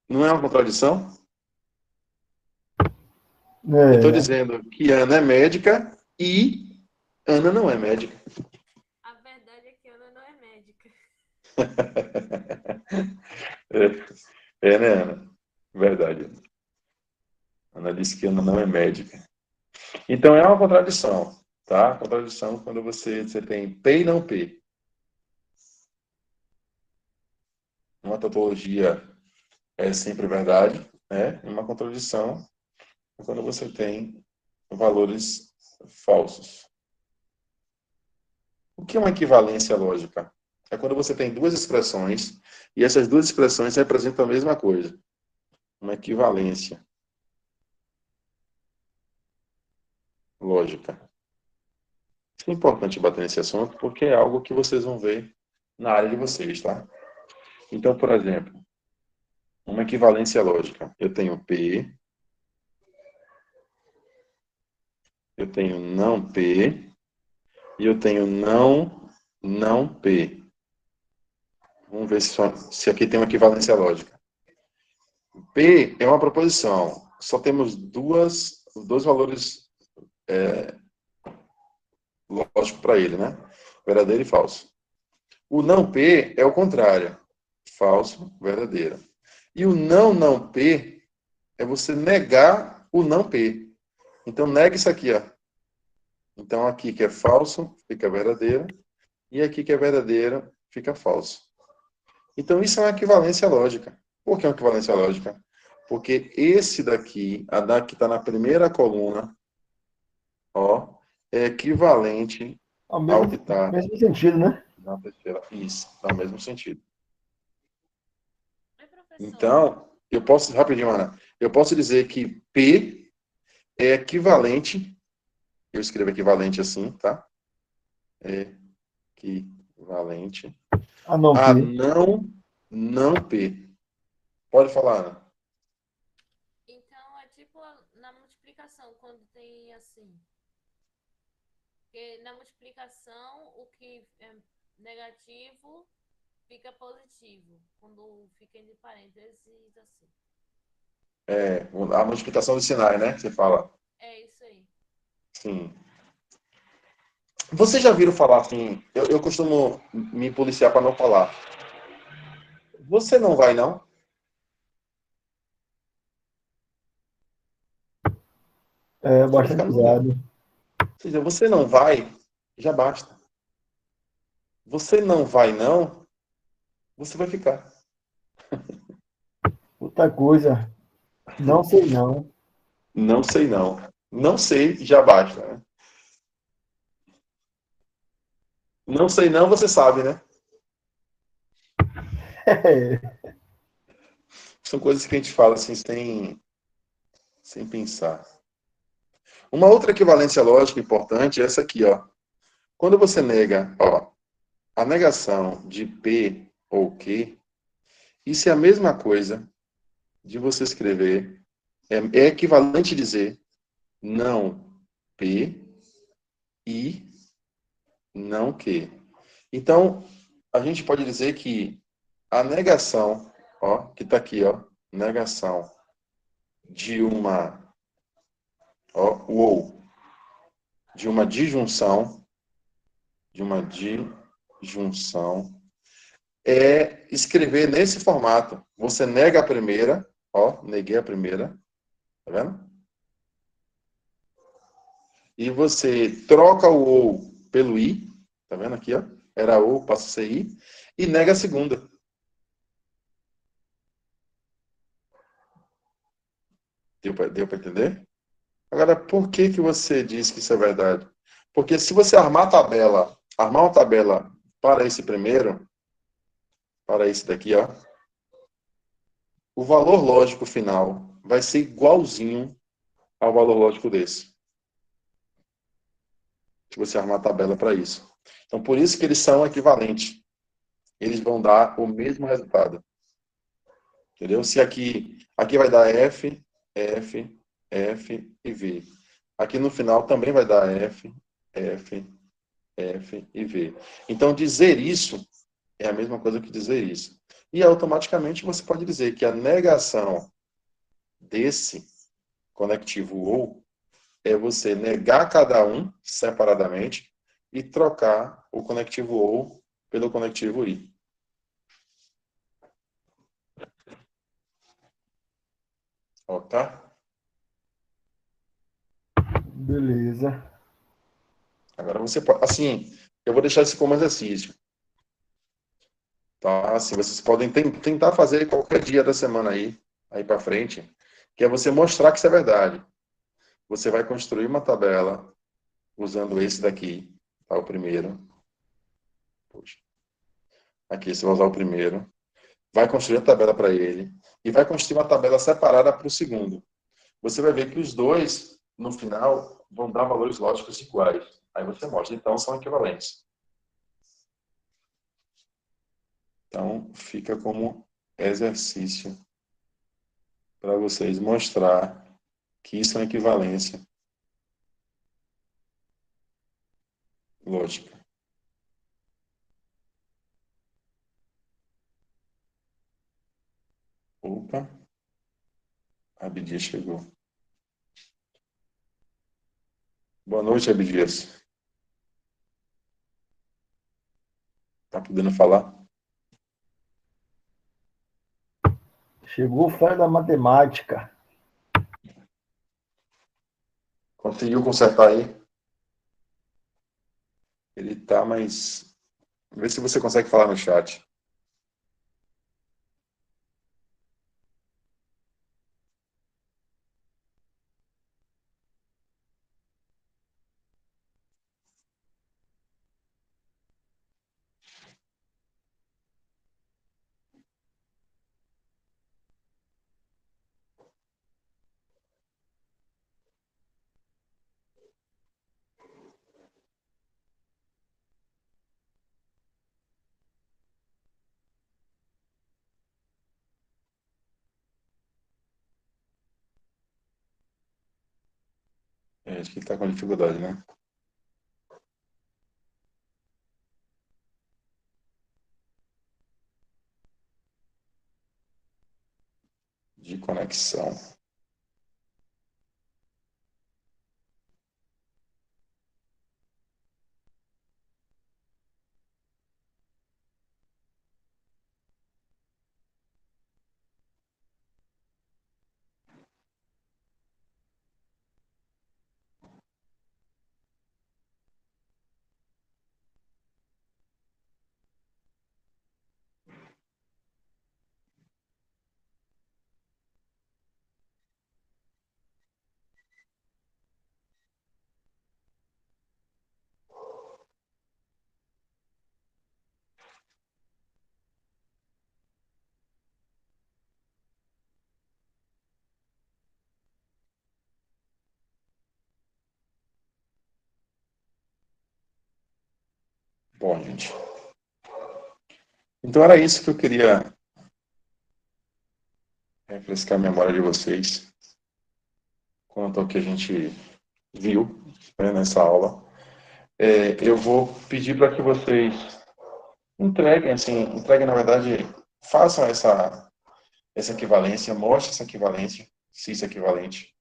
Speaker 1: Não é uma contradição? Eu estou
Speaker 4: É.
Speaker 1: dizendo que Ana é médica e Ana não é médica.
Speaker 3: A verdade é que Ana não é médica.
Speaker 1: Né, Ana? Verdade. Ana disse que Ana não é médica. Então, é uma contradição, tá? Contradição quando você tem P e não P. Uma tautologia é sempre verdade, né? Uma contradição é quando você tem valores falsos. O que é uma equivalência lógica? É quando você tem duas expressões e essas duas expressões representam a mesma coisa. Uma equivalência lógica. É importante bater nesse assunto porque é algo que vocês vão ver na área de vocês, tá? Então, por exemplo, uma equivalência lógica. Eu tenho P, eu tenho não P e eu tenho não P. Vamos ver se aqui tem uma equivalência lógica. P é uma proposição. Só temos dois valores lógicos para ele, né? Verdadeiro e falso. O não P é o contrário. Falso, verdadeiro. E o não P é você negar o não P. Então, nega isso aqui, ó. Então, aqui que é falso, fica verdadeiro. E aqui que é verdadeiro, fica falso. Então, isso é uma equivalência lógica. Por que uma equivalência lógica? Porque esse daqui, a daqui está na primeira coluna, ó, é equivalente
Speaker 4: Ao
Speaker 1: ao que está
Speaker 4: mesmo sentido, né?
Speaker 1: na terceira. Isso, no mesmo sentido.
Speaker 3: Oi, professor.
Speaker 1: Então, eu posso, rapidinho, Ana, eu posso dizer que P é equivalente, eu escrevo equivalente assim, tá? É equivalente
Speaker 4: Ah, não,
Speaker 1: a
Speaker 4: P.
Speaker 1: não P. Pode falar, Ana.
Speaker 3: Então, é tipo na multiplicação, quando tem assim. Porque na multiplicação, o que é negativo fica positivo. Quando fica entre parênteses, assim.
Speaker 1: É, a multiplicação dos sinais, né? Você fala.
Speaker 3: É isso aí.
Speaker 1: Sim. Vocês já viram falar assim? Eu costumo me policiar para não falar. Você não vai, não?
Speaker 4: É
Speaker 1: Você vai ficar
Speaker 4: bastante
Speaker 1: no.
Speaker 4: usado.
Speaker 1: Ou seja, você não vai, já basta. Você não vai, não, você vai ficar.
Speaker 4: Outra coisa, não sei não.
Speaker 1: Não sei, não. Não sei, já basta. Né? Não sei, não, você sabe, né? São coisas que a gente fala assim, sem pensar. Uma outra equivalência lógica importante é essa aqui, ó. Quando você nega, ó, a negação de P ou Q, isso é a mesma coisa de você escrever, é equivalente dizer não P e não Q. Então, a gente pode dizer que a negação, ó, que está aqui, ó, negação de uma, ó, o ou, de uma disjunção, é escrever nesse formato. Você nega a primeira, ó, neguei a primeira, tá vendo? E você troca o ou pelo i, tá vendo aqui, ó? Era ou, passa a ser i, e nega a segunda. Deu para entender? Agora, por que que você diz que isso é verdade? Porque se você armar uma tabela para esse primeiro, para esse daqui, ó, o valor lógico final vai ser igualzinho ao valor lógico desse. Se você armar a tabela para isso. Então, por isso que eles são equivalentes. Eles vão dar o mesmo resultado. Entendeu? Se aqui vai dar F, F, F e V. Aqui no final também vai dar F, F, F e V. Então, dizer isso é a mesma coisa que dizer isso. E automaticamente você pode dizer que a negação desse conectivo ou é você negar cada um separadamente e trocar o conectivo ou pelo conectivo i. Ó, tá?
Speaker 4: Beleza.
Speaker 1: Agora você pode, assim, eu vou deixar isso como exercício. Tá? Assim, vocês podem tentar fazer qualquer dia da semana aí para frente, que é você mostrar que isso é verdade. Você vai construir uma tabela usando esse daqui, tá? O primeiro. Puxa. Aqui você vai usar o primeiro. Vai construir a tabela para ele e vai construir uma tabela separada para o segundo. Você vai ver que os dois, no final, vão dar valores lógicos iguais. Aí você mostra, então são equivalentes. Então, fica como exercício para vocês mostrar que isso é uma equivalência lógica. Opa, a Abdias chegou. Boa noite, Abdias. Tá podendo falar?
Speaker 4: Chegou o fera da matemática.
Speaker 1: Conseguiu consertar aí? Ele tá, mas... Vê se você consegue falar no chat. Acho que ele tá com dificuldade, né? De conexão. Bom, gente. Então era isso que eu queria refrescar a memória de vocês quanto ao que a gente viu, né, nessa aula. Eu vou pedir para que vocês entreguem, na verdade, façam essa equivalência, mostrem essa equivalência, se isso é equivalente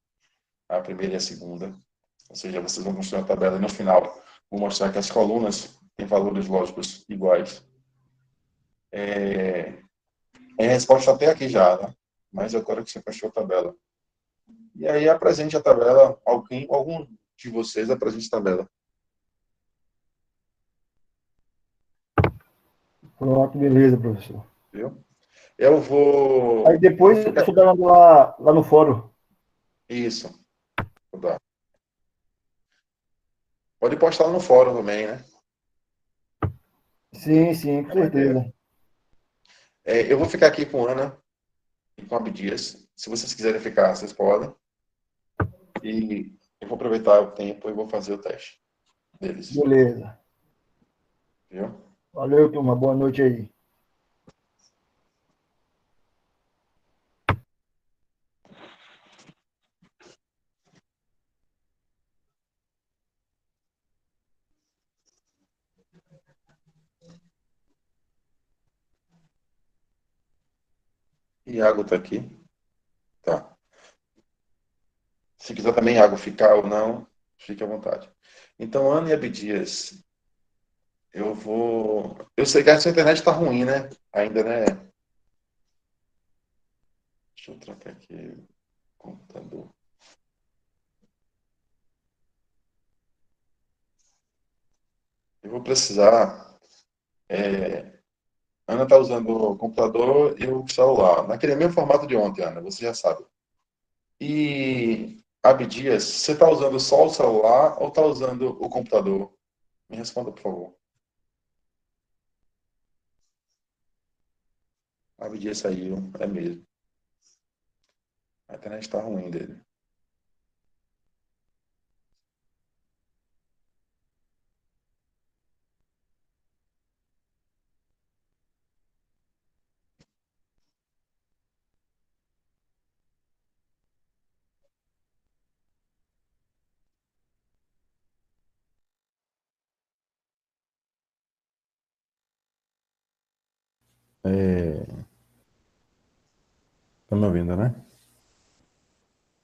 Speaker 1: à primeira e à segunda. Ou seja, vocês vão construir uma tabela e no final vou mostrar que as colunas têm valores lógicos iguais. É resposta até aqui já, né? Mas eu quero que você construa a tabela. E aí apresente a tabela, algum de vocês apresente a tabela.
Speaker 4: Pronto, beleza, professor.
Speaker 1: Viu? Eu
Speaker 4: Aí
Speaker 1: vou
Speaker 4: depois eu
Speaker 1: ficar...
Speaker 4: estou dando lá no fórum.
Speaker 1: Isso. Vou dar. Pode postar no fórum também, né?
Speaker 4: Sim, com
Speaker 1: É uma ideia.
Speaker 4: certeza.
Speaker 1: Eu vou ficar aqui com a Ana e com a Abdias. Se vocês quiserem ficar, vocês podem. E eu vou aproveitar o tempo e vou fazer o teste deles.
Speaker 4: Beleza.
Speaker 1: Viu?
Speaker 4: Valeu, turma. Boa noite aí.
Speaker 1: Iago está aqui. Tá. Se quiser também Iago ficar ou não, fique à vontade. Então, Ana e Abdias, eu vou... Eu sei que a sua internet está ruim, né? Ainda, né? Deixa eu trocar aqui o computador. Eu vou precisar... Ana está usando o computador e o celular. Naquele mesmo formato de ontem, Ana, você já sabe. E, Abdias, você está usando só o celular ou está usando o computador? Me responda, por favor. Abdias saiu, é mesmo. A internet está ruim dele. Tá me ouvindo, né?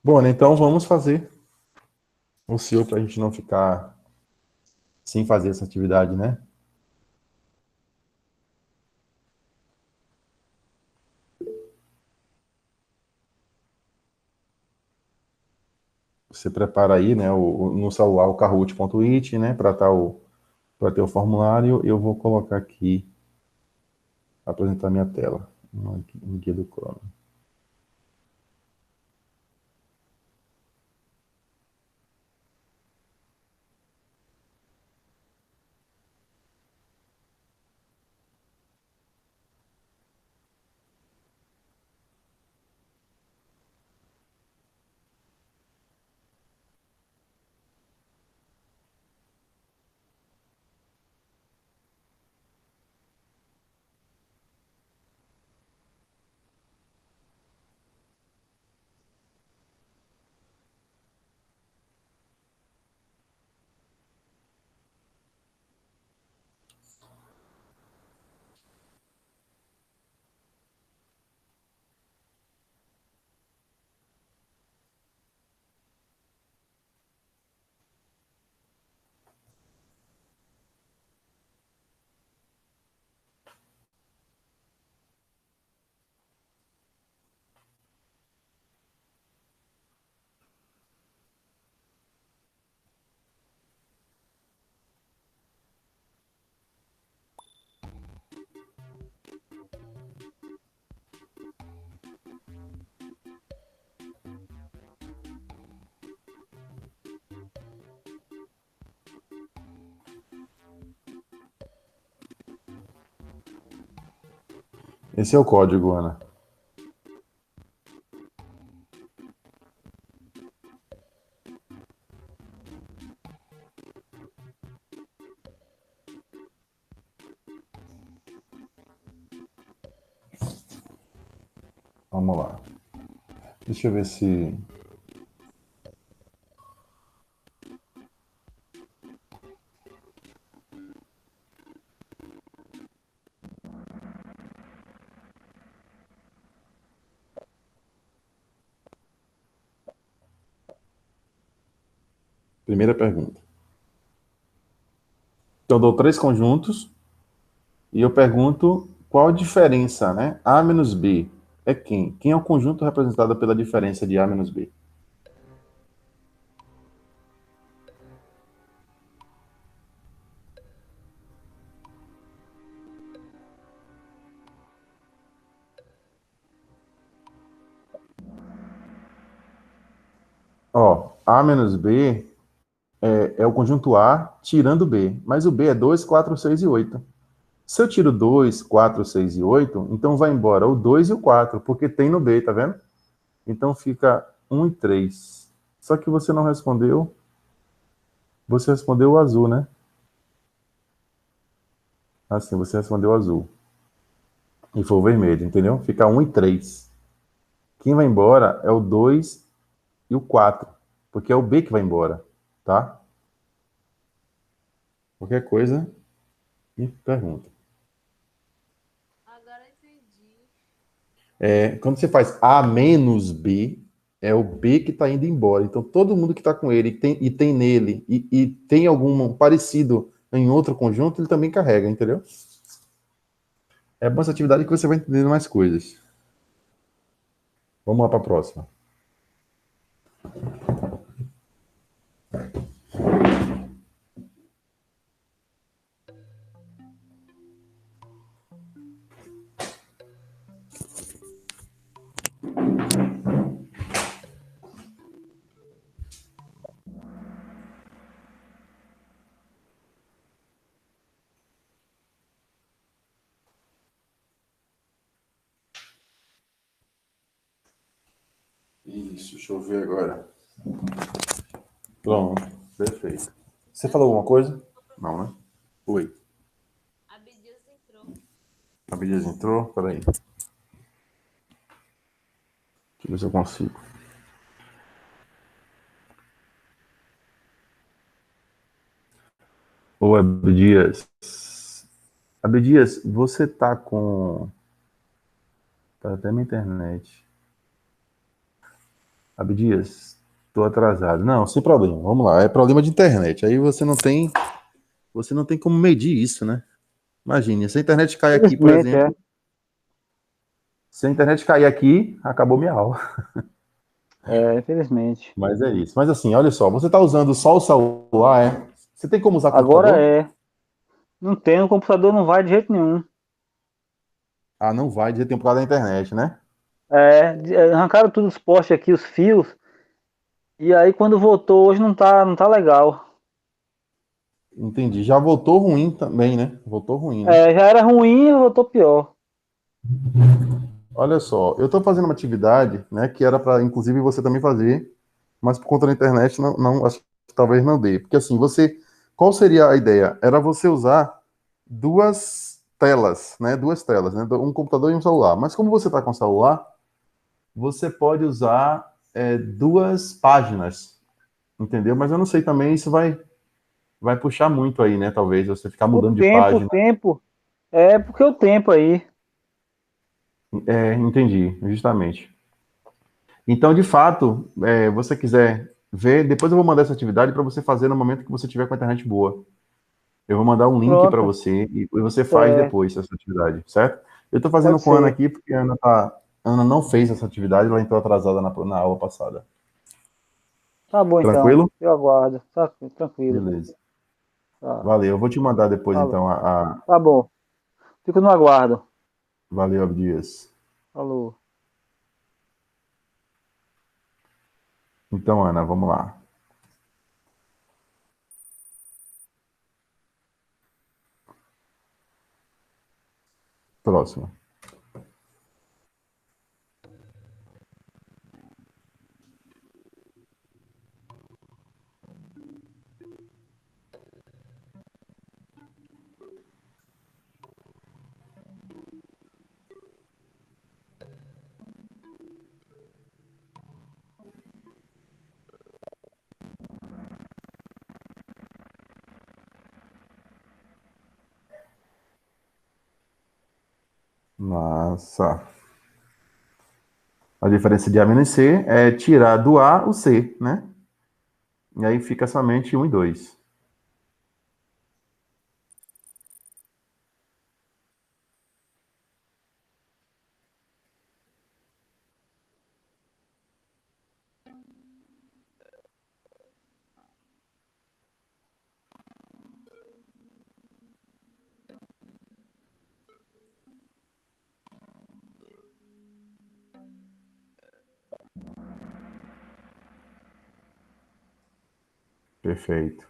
Speaker 1: Bom, então vamos fazer o seu para a gente não ficar sem fazer essa atividade, né? Você prepara aí, né, no celular o kahoot.it, né, para ter o formulário. Eu vou colocar aqui, apresentar minha tela no guia do Chrome. Esse é o código, Ana. Vamos lá. Deixa eu ver se... Primeira pergunta. Então, eu dou 3 conjuntos e eu pergunto qual a diferença, né? A menos B é quem? Quem é o conjunto representado pela diferença de A menos B? Ó, A menos B é o conjunto A tirando B, mas o B é 2, 4, 6 e 8. Se eu tiro 2, 4, 6 e 8, então vai embora o 2 e o 4, porque tem no B, tá vendo? Então fica 1 e 3. Só que você não respondeu. Você respondeu o azul, né? Assim, você respondeu o azul. E foi o vermelho, entendeu? Fica 1 e 3. Quem vai embora é o 2 e o 4, porque é o B que vai embora, tá? Qualquer coisa, me pergunta.
Speaker 3: Agora eu entendi.
Speaker 1: Quando você faz A menos B, é o B que está indo embora. Então, todo mundo que está com ele tem nele e tem algum parecido em outro conjunto, ele também carrega, entendeu? É bom essa atividade que você vai entendendo mais coisas. Vamos lá para a próxima. Isso, deixa eu ver agora. Pronto, perfeito. Você falou alguma coisa? Não, né? Oi.
Speaker 3: A Bidias entrou.
Speaker 1: A beleza entrou? Peraí. Deixa eu ver se eu consigo. Ô, Abdias. Abdias, você tá com. Tá até minha internet. Abdias, tô atrasado. Não, sem problema. Vamos lá. É problema de internet. Aí você não tem como medir isso, né? Imagine, se a internet cai aqui, por
Speaker 2: Infelizmente, é.
Speaker 1: exemplo, se a internet cair aqui, acabou minha aula.
Speaker 2: Infelizmente.
Speaker 1: Mas é isso. Mas assim, olha só, você tá usando só o celular, é? Você tem como usar
Speaker 2: Agora
Speaker 1: computador?
Speaker 2: é. Não tem, o computador não vai de jeito nenhum.
Speaker 1: Ah, não vai, devia ter por causa da internet, né?
Speaker 2: Arrancaram tudo os postes aqui, os fios. E aí quando voltou hoje não tá legal.
Speaker 1: Entendi. Já voltou ruim também, né? Voltou ruim, né?
Speaker 2: Já era ruim e voltou pior.
Speaker 1: Olha só, eu estou fazendo uma atividade, né, que era para, inclusive, você também fazer, mas por conta da internet, acho que talvez não dê. Porque assim, qual seria a ideia? Era você usar duas telas, né? Duas telas, né? Um computador e um celular. Mas como você está com o celular, você pode usar duas páginas, entendeu? Mas eu não sei também, isso vai puxar muito aí, né? Talvez você ficar
Speaker 2: O
Speaker 1: mudando de
Speaker 2: tempo, o
Speaker 1: página.
Speaker 2: tempo. É porque o tempo aí.
Speaker 1: Entendi, justamente. Então, de fato, você quiser ver, depois eu vou mandar essa atividade para você fazer no momento que você tiver com a internet boa. Eu vou mandar um link para
Speaker 2: Pronto.
Speaker 1: você e você faz
Speaker 2: É,
Speaker 1: depois essa atividade, certo? Eu estou fazendo
Speaker 2: pode
Speaker 1: com a Ana
Speaker 2: ser.
Speaker 1: aqui porque a Ana não fez essa atividade, ela entrou atrasada na aula passada.
Speaker 2: Tá bom então.
Speaker 1: Tranquilo?
Speaker 2: Eu aguardo. Tá tranquilo.
Speaker 1: Beleza.
Speaker 2: Tá.
Speaker 1: Valeu. Eu vou te mandar depois,
Speaker 2: Falou.
Speaker 1: então,
Speaker 2: Tá bom. Fico no aguardo.
Speaker 1: Valeu, Abdias.
Speaker 2: Falou.
Speaker 1: Então, Ana, vamos lá. Próximo. Massa. A diferença de amino e C é tirar do A o C, né? E aí fica somente um e 2. Perfeito.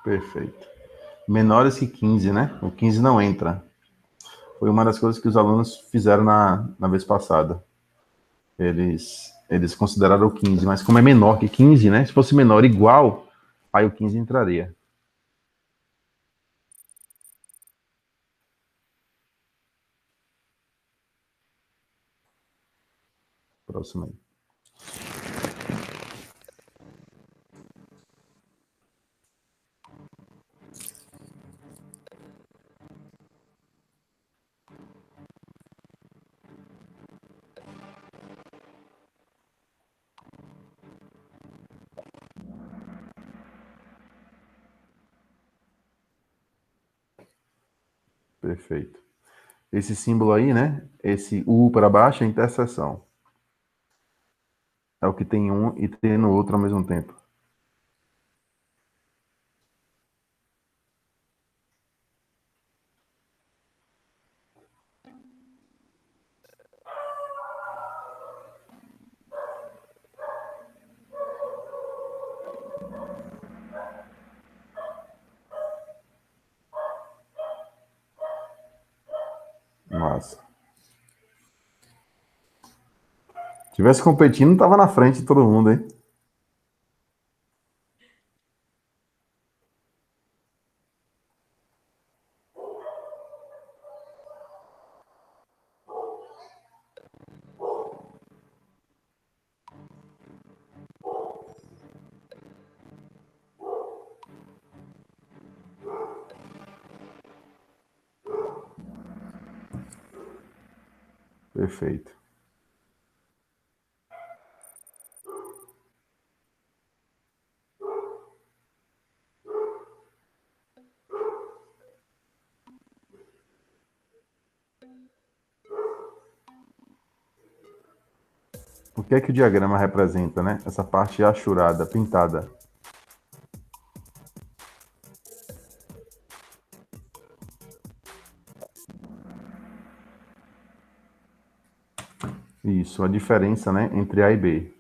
Speaker 1: Perfeito. Menores que 15, né? O 15 não entra. Foi uma das coisas que os alunos fizeram na vez passada. Eles consideraram o 15, mas como é menor que 15, né? Se fosse menor igual, aí o 15 entraria. Próximo aí. Perfeito. Esse símbolo aí, né? Esse U para baixo é interseção. É o que tem um e tem no outro ao mesmo tempo. Massa. Se tivesse competindo, tava na frente de todo mundo, hein? Perfeito. O que é que o diagrama representa, né? Essa parte achurada, pintada. Isso, a diferença, né, entre A e B.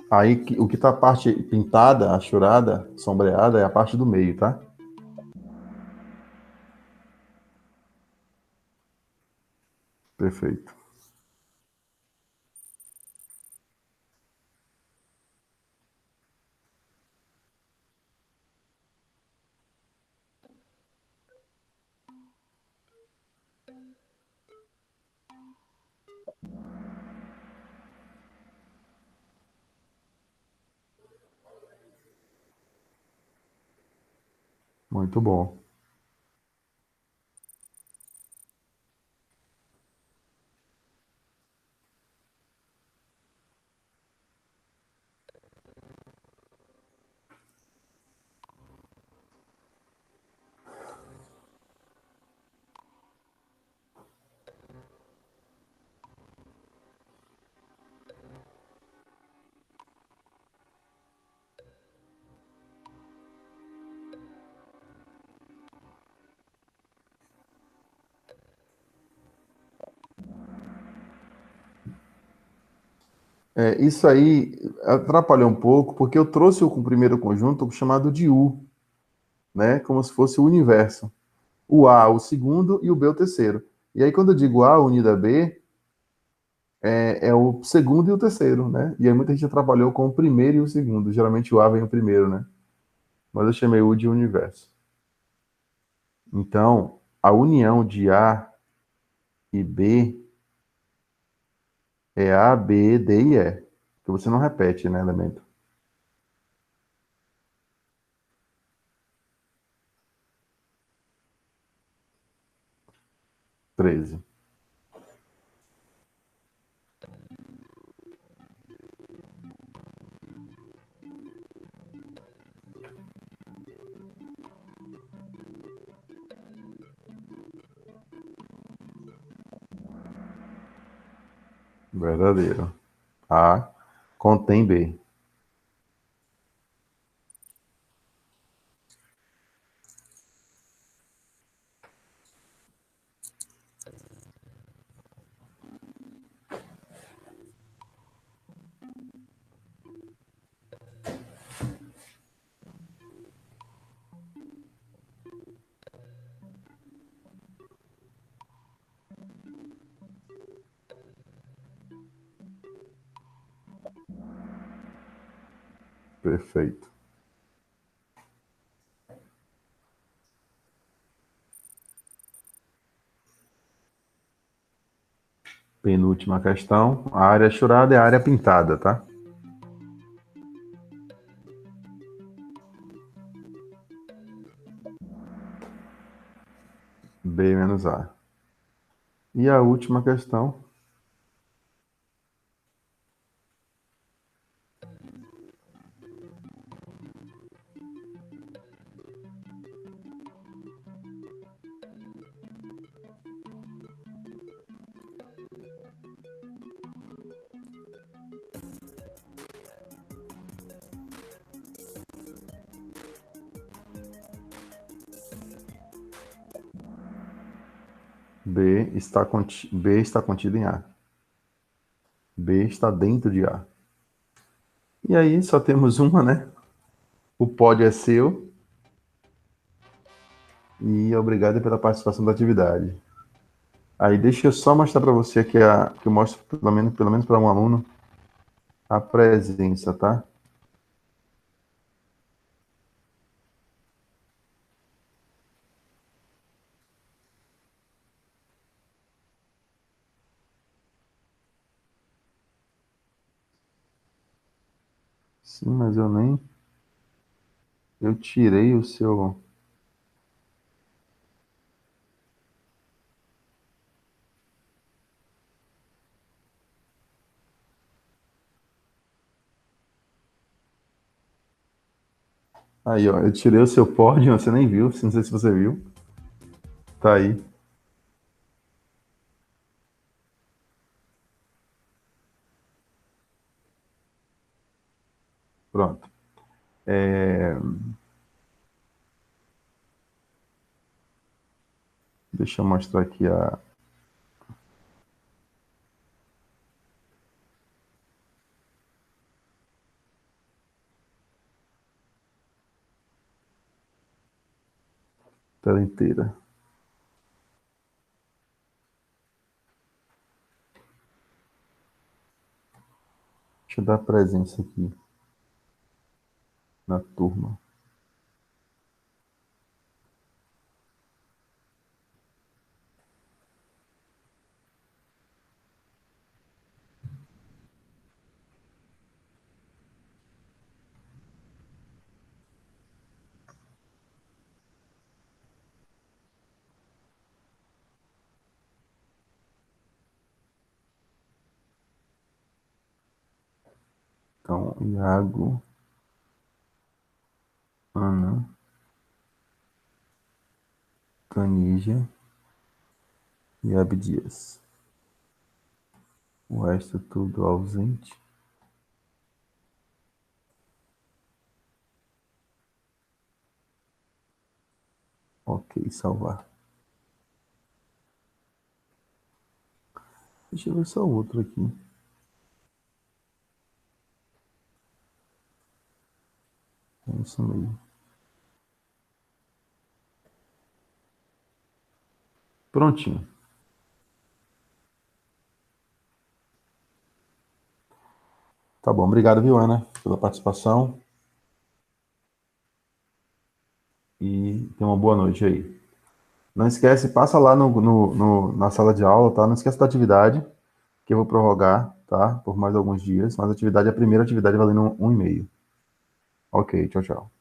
Speaker 1: Aí, o que tá a parte pintada, achurada, sombreada, é a parte do meio, tá? Perfeito. Muito bom. Isso aí atrapalhou um pouco, porque eu trouxe o primeiro conjunto chamado de U, né? Como se fosse o universo. O A, o segundo, e o B, o terceiro. E aí, quando eu digo A unido a B, é o segundo e o terceiro, né? E aí muita gente trabalhou com o primeiro e o segundo. Geralmente o A vem o primeiro, né? Mas eu chamei U de universo. Então, a união de A e B é A, B, D e E. Que você não repete, né, elemento? 13. Verdadeiro. A contém B. Perfeito. Penúltima questão. A área churada é a área pintada, tá? B menos A. E a última questão. B está contido em A. B está dentro de A. E aí só temos uma, né? O pódio é seu. E obrigado pela participação da atividade. Aí deixa eu só mostrar para você aqui que eu mostro pelo menos para um aluno a presença, tá? Sim, mas eu tirei o seu. Aí, ó, eu tirei o seu pódio, você nem viu, não sei se você viu. Tá aí. Pronto. Deixa eu mostrar aqui a. Tela inteira. Deixa eu dar presença aqui na turma. Então, Iago, Ana, Canígia e Abdias. O resto tudo ausente. Ok, salvar. Deixa eu ver só outro aqui.
Speaker 5: Isso mesmo. Prontinho. Tá bom, obrigado, viu, Ana, pela participação. E tenha uma boa noite aí. Não esquece, passa lá na sala de aula, tá? Não esquece da atividade, que eu vou prorrogar, tá? Por mais alguns dias. Mas a primeira atividade valendo 1,5. Ok, tchau, tchau.